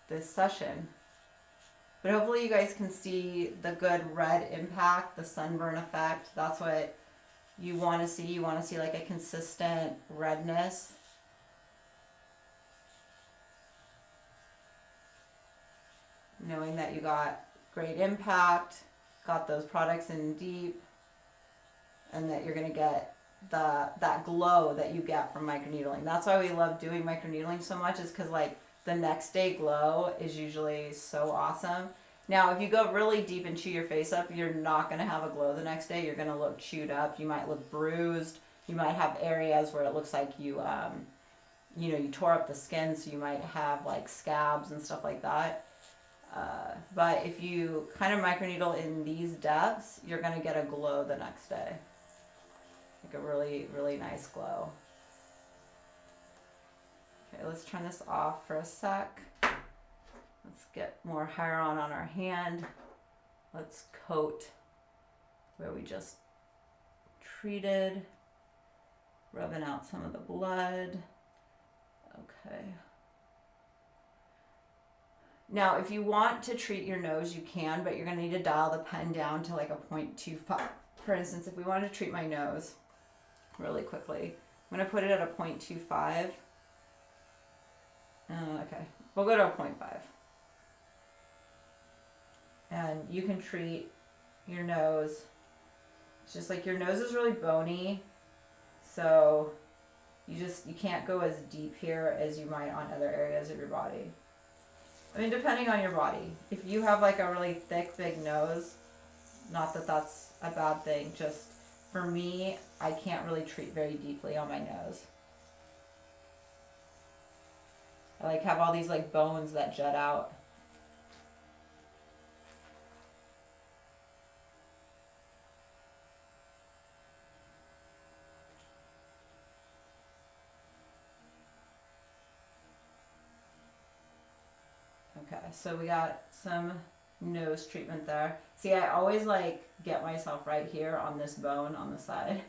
this session. But hopefully you guys can see the good red impact, the sunburn effect. That's what you want to see. You want to see like a consistent redness. Knowing that you got great impact, got those products in deep, and that you're going to get that glow that you get from microneedling. That's why we love doing microneedling so much, is because like the next day glow is usually so awesome. Now, if you go really deep and chew your face up, you're not going to have a glow the next day. You're going to look chewed up. You might look bruised. You might have areas where it looks like you tore up the skin, so you might have like scabs and stuff like that. But if you kind of microneedle in these depths, you're going to get a glow the next day. Like a really, really nice glow. Okay, let's turn this off for a sec. Let's get more Hyaron on our hand. Let's coat where we just treated, rubbing out some of the blood. Okay. Now, if you want to treat your nose, you can, but you're going to need to dial the pen down to like a 0.25. For instance, if we wanted to treat my nose really quickly, I'm going to put it at a 0.25. Okay, we'll go to a 0.5. And you can treat your nose. It's just like your nose is really bony, so you can't go as deep here as you might on other areas of your body. I mean, depending on your body. If you have like a really thick, big nose, not that that's a bad thing, just for me, I can't really treat very deeply on my nose. I like have all these like bones that jut out. Okay, so we got some nose treatment there. See, I always like get myself right here on this bone on the side.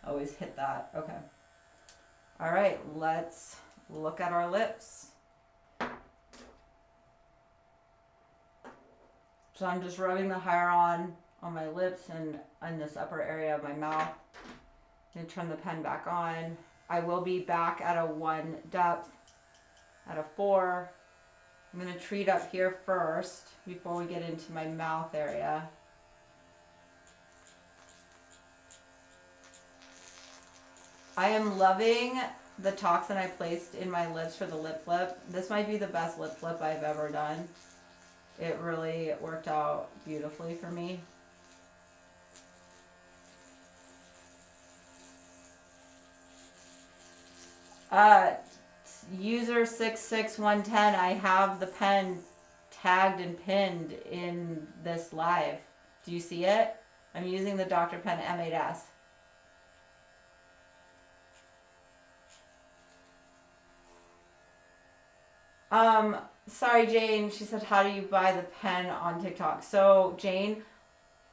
Always hit that. Okay. All right, let's look at our lips. So I'm just rubbing the Hyaron on my lips and in this upper area of my mouth. I'm gonna turn the pen back on. I will be back at a 1 depth, at a 4. I'm going to treat up here first before we get into my mouth area. I am loving the toxin I placed in my lips for the lip flip. This might be the best lip flip I've ever done. It really worked out beautifully for me. User 66110, I have the pen tagged and pinned in this live. Do you see it? I'm using the Dr. Pen M8S. Sorry, Jane. She said, how do you buy the pen on TikTok? So, Jane,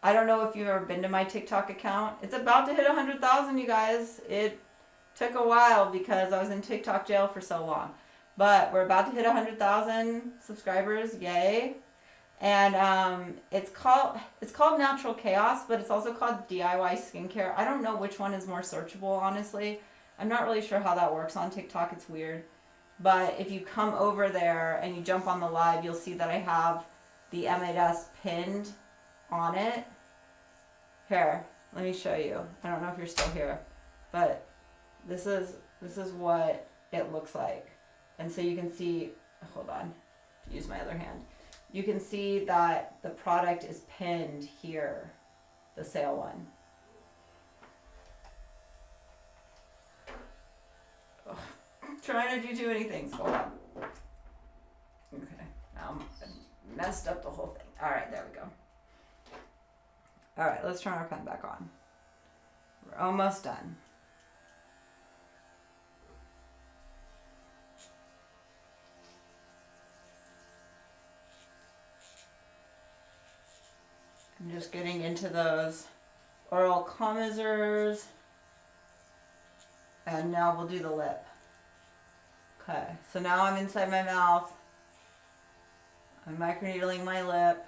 I don't know if you've ever been to my TikTok account. It's about to hit 100,000, you guys. It took a while because I was in TikTok jail for so long. But we're about to hit 100,000 subscribers. Yay. And it's called Natural Kaos, but it's also called DIY Skincare. I don't know which one is more searchable, honestly. I'm not really sure how that works on TikTok. It's weird. But if you come over there and you jump on the live, you'll see that I have the M8S pinned on it. Here, let me show you. I don't know if you're still here, but this is what it looks like. And so you can see, hold on, use my other hand. You can see that the product is pinned here, the sale one. Ugh, I'm trying to do too many things, hold on. Okay, now I messed up the whole thing. All right, there we go. All right, let's turn our pen back on. We're almost done. I'm just getting into those oral commissures. And now we'll do the lip. Okay, so now I'm inside my mouth. I'm microneedling my lip.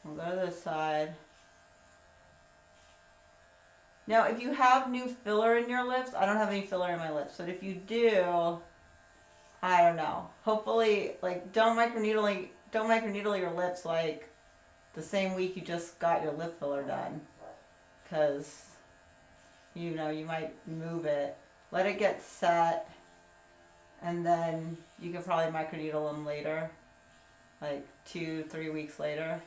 We'll go to this side. Now, if you have new filler in your lips, I don't have any filler in my lips, but if you do, I don't know. Hopefully, like, don't microneedle your lips like the same week you just got your lip filler done, because you know you might move it. Let it get set, and then you can probably microneedle them later, like 2-3 weeks later.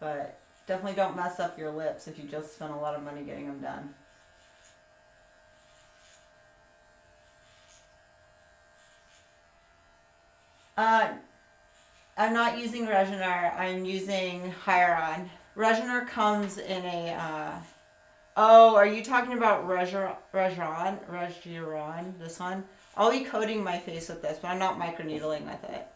But definitely don't mess up your lips if you just spent a lot of money getting them done. I'm not using Regener. I'm using Hyaron. Regener comes in a. Oh, are you talking about Regeron? This one? I'll be coating my face with this, but I'm not microneedling with it.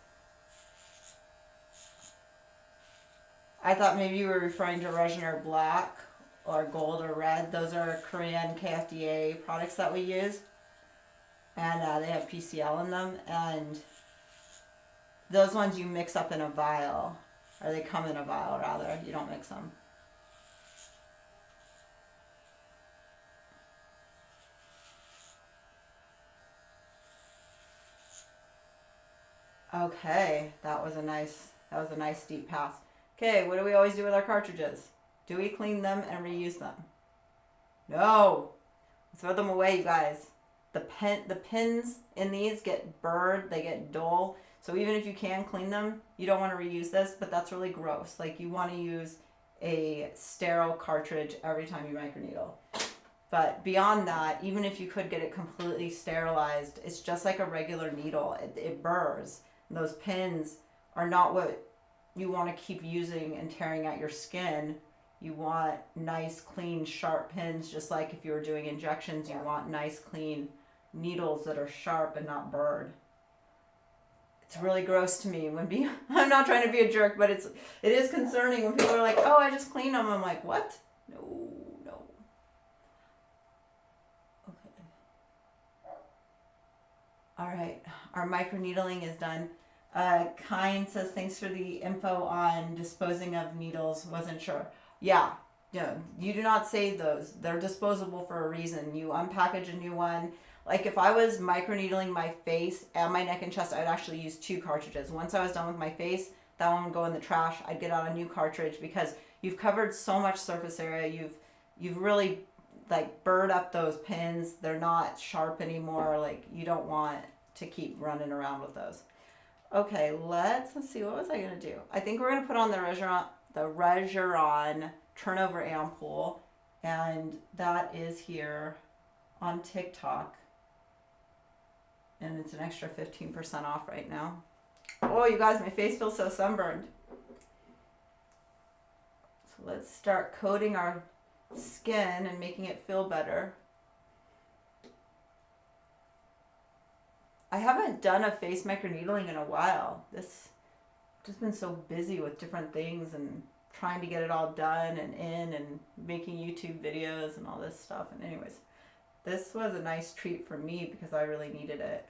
I thought maybe you were referring to Regener Black or Gold or Red. Those are Korean KFDA products that we use. And they have PCL in them. And those ones you mix up in a vial. Or they come in a vial, rather. You don't mix them. Okay, that was a nice deep pass. Okay, what do we always do with our cartridges? Do we clean them and reuse them? No. Throw them away, you guys. The pins in these get burred, they get dull. So even if you can clean them, you don't want to reuse this, but that's really gross. Like, you want to use a sterile cartridge every time you microneedle. But beyond that, even if you could get it completely sterilized, it's just like a regular needle. It burrs. And those pins are not what you want to keep using and tearing at your skin. You want nice, clean, sharp pins, just like if you were doing injections, you want nice, clean needles that are sharp and not burred. It's really gross to me when I'm not trying to be a jerk, but it is concerning when people are like, oh, I just cleaned them. I'm like, what? No. Okay. All right, our microneedling is done. Kind says, thanks for the info on disposing of needles. Wasn't sure. Yeah, you do not save those. They're disposable for a reason. You unpackage a new one. Like, if I was microneedling my face and my neck and chest, I'd actually use 2 cartridges. Once I was done with my face, that one would go in the trash. I'd get out a new cartridge because you've covered so much surface area. You've really, like, burred up those pins. They're not sharp anymore. Like, you don't want to keep running around with those. Okay, let's see, what was I going to do? I think we're going to put on the Regeron turnover ampoule, and that is here on TikTok. And it's an extra 15% off right now. Oh, you guys, my face feels so sunburned. So let's start coating our skin and making it feel better. I haven't done a face microneedling in a while. This just been so busy with different things and trying to get it all done and in and making YouTube videos and all this stuff. And anyways, this was a nice treat for me because I really needed it.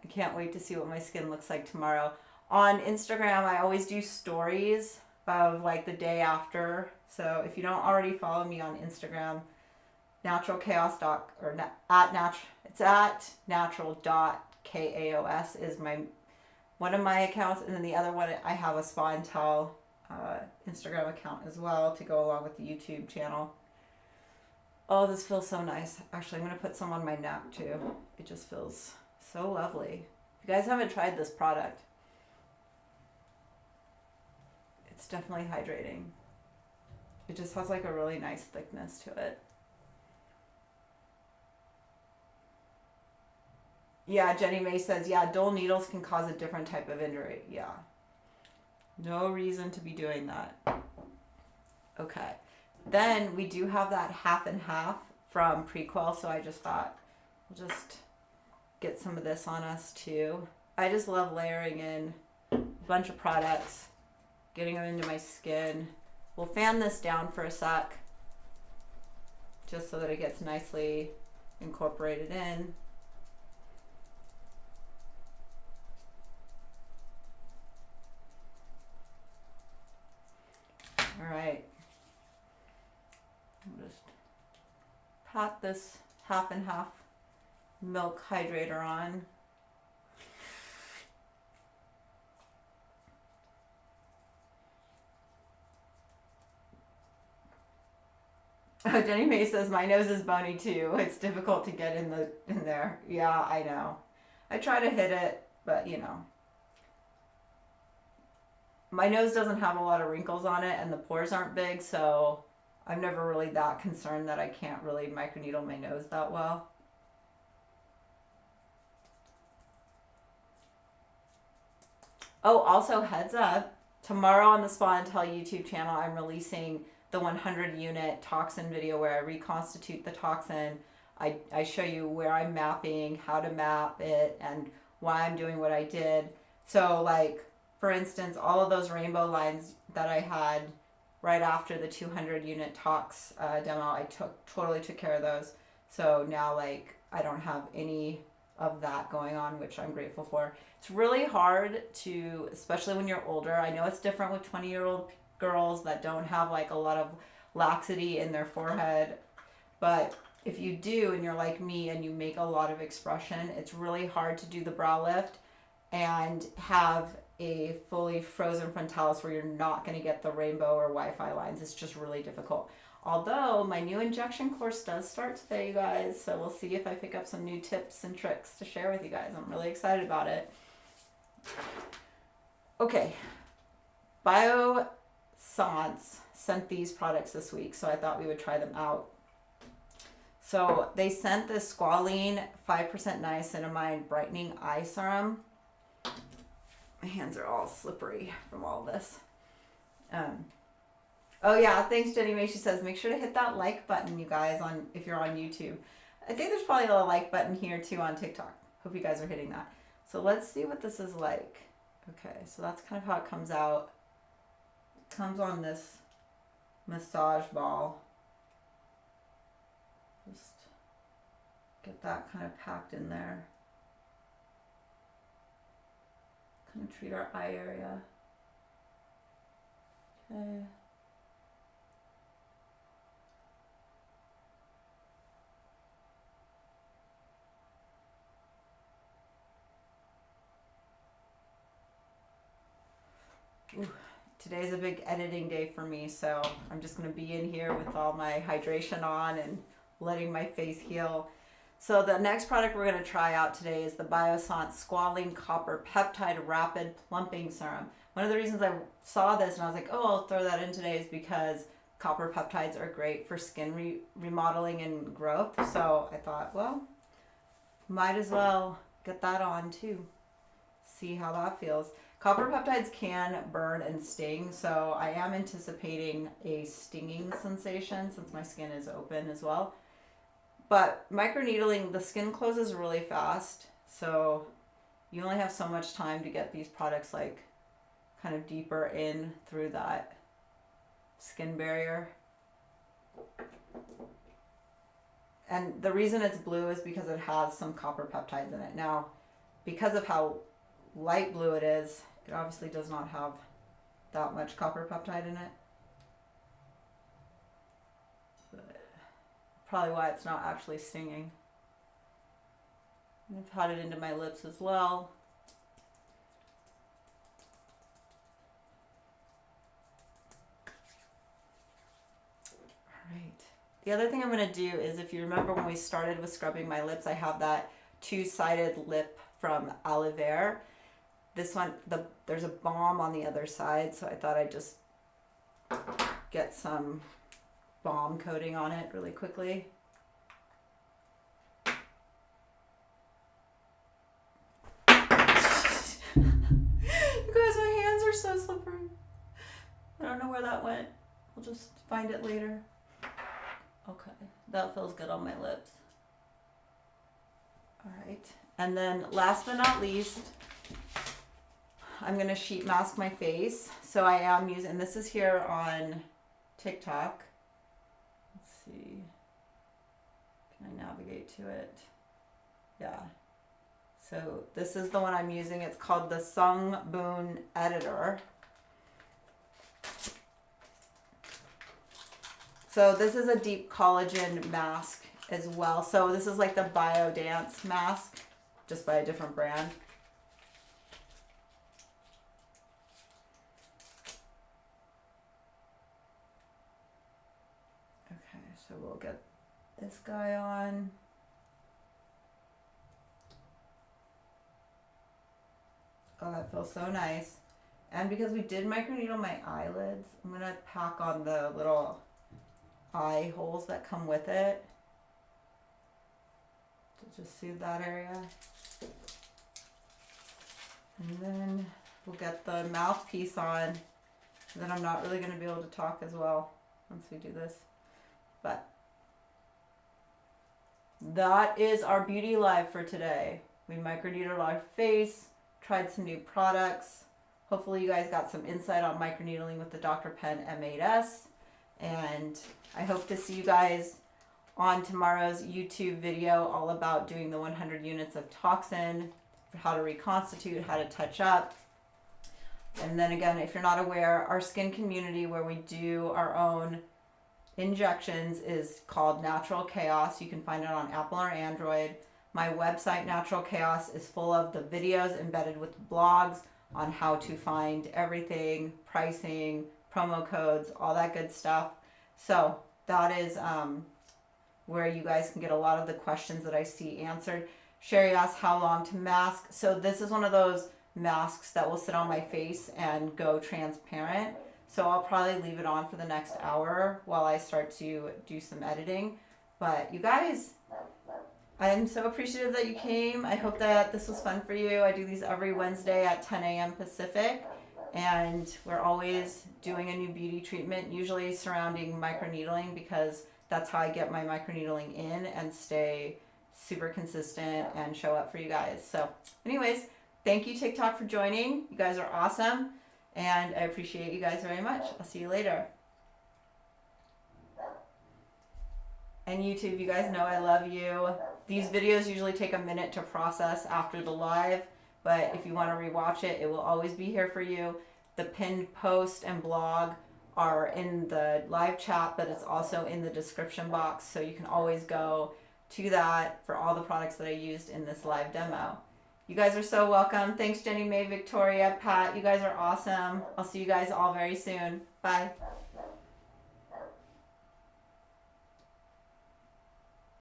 I can't wait to see what my skin looks like tomorrow. On Instagram, I always do stories of like the day after. So if you don't already follow me on Instagram, Natural Kaos it's at natural.kaos is one of my accounts, and then the other one, I have a Spa and Tell Instagram account as well to go along with the YouTube channel. Oh, this feels so nice. Actually, I'm going to put some on my neck too. It just feels so lovely. If you guys haven't tried this product, it's definitely hydrating. It just has like a really nice thickness to it. Yeah, Jenny May says, yeah, dull needles can cause a different type of injury. Yeah. No reason to be doing that. Okay. Then we do have that half and half from Prequel, so I just thought we'll just get some of this on us too. I just love layering in a bunch of products, getting them into my skin. We'll fan this down for a sec, just so that it gets nicely incorporated in. All right. I'll just pat this half and half milk hydrator on. Oh, Jenny May says, my nose is bony too. It's difficult to get in there. Yeah, I know. I try to hit it, but you know. My nose doesn't have a lot of wrinkles on it and the pores aren't big, so I'm never really that concerned that I can't really microneedle my nose that well. Oh, also heads up, tomorrow on the Spa and Tell YouTube channel, I'm releasing the 100 unit toxin video where I reconstitute the toxin. I show you where I'm mapping, how to map it, and why I'm doing what I did. So like, for instance, all of those rainbow lines that I had right after the 200 unit tox demo, I totally took care of those. So now like I don't have any of that going on, which I'm grateful for. It's really hard to, especially when you're older. I know it's different with 20-year-old girls that don't have like a lot of laxity in their forehead, but if you do and you're like me and you make a lot of expression, it's really hard to do the brow lift and have a fully frozen frontalis where you're not going to get the rainbow or Wi-Fi lines. It's just really difficult. Although my new injection course does start today, you guys, so we'll see if I pick up some new tips and tricks to share with you guys. I'm really excited about it. Okay, Biossance sent these products this week, so I thought we would try them out. So they sent this squalene 5% niacinamide brightening eye serum. My hands are all slippery from all this. Oh yeah, thanks Jenny Mae. She says make sure to hit that like button, you guys, on if you're on YouTube. I think there's probably a like button here too on TikTok. Hope you guys are hitting that. So let's see what this is like. Okay, so that's kind of how it comes out. It comes on this massage ball. Just get that kind of packed in there. Kind of treat our eye area. Okay. Ooh, today's a big editing day for me, so I'm just going to be in here with all my hydration on and letting my face heal. So the next product we're going to try out today is the Biossance Squalene Copper Peptide Rapid Plumping Serum. One of the reasons I saw this and I was like, oh, I'll throw that in today is because copper peptides are great for skin remodeling and growth. So I thought, well, might as well get that on too. See how that feels. Copper peptides can burn and sting, so I am anticipating a stinging sensation since my skin is open as well. But microneedling, the skin closes really fast, so you only have so much time to get these products like kind of deeper in through that skin barrier. And the reason it's blue is because it has some copper peptides in it. Now, because of how light blue it is, it obviously does not have that much copper peptide in it. But probably why it's not actually stinging. I've had it into my lips as well. Alright. The other thing I'm going to do is, if you remember when we started with scrubbing my lips, I have that two-sided lip from Aloe Vera. This one, there's a balm on the other side, so I thought I'd just get some balm coating on it really quickly. You guys, my hands are so slippery. I don't know where that went. We'll just find it later. Okay, that feels good on my lips. All right, and then last but not least, I'm going to sheet mask my face. So I am using, and this is here on TikTok. Let's see. Can I navigate to it? Yeah. So this is the one I'm using. It's called the Sung Boon Editor. So this is a deep collagen mask as well. So this is like the BioDance mask, just by a different brand. So we'll get this guy on. Oh, that feels so nice. And because we did microneedle my eyelids, I'm going to pack on the little eye holes that come with it to just soothe that area. And then we'll get the mouthpiece on. And then I'm not really going to be able to talk as well once we do this. But that is our beauty live for today. We microneedled our face, tried some new products. Hopefully you guys got some insight on microneedling with the Dr. Penn M8S. And I hope to see you guys on tomorrow's YouTube video all about doing the 100 units of toxin, how to reconstitute, how to touch up. And then again, if you're not aware, our skin community where we do our own injections is called Natural Kaos. You can find it on Apple or Android. My website, Natural Kaos, is full of the videos embedded with blogs on how to find everything, pricing, promo codes, all that good stuff. So that is where you guys can get a lot of the questions that I see answered. Sherry asked how long to mask. So this is one of those masks that will sit on my face and go transparent. So I'll probably leave it on for the next hour while I start to do some editing. But you guys, I'm so appreciative that you came. I hope that this was fun for you. I do these every Wednesday at 10 a.m. Pacific. And we're always doing a new beauty treatment, usually surrounding microneedling, because that's how I get my microneedling in and stay super consistent and show up for you guys. So anyways, thank you TikTok for joining. You guys are awesome. And I appreciate you guys very much. I'll see you later. And YouTube, you guys know I love you. These videos usually take a minute to process after the live, but if you want to rewatch it, it will always be here for you. The pinned post and blog are in the live chat, but it's also in the description box, so you can always go to that for all the products that I used in this live demo. You guys are so welcome. Thanks, Jenny May, Victoria, Pat. You guys are awesome. I'll see you guys all very soon. Bye.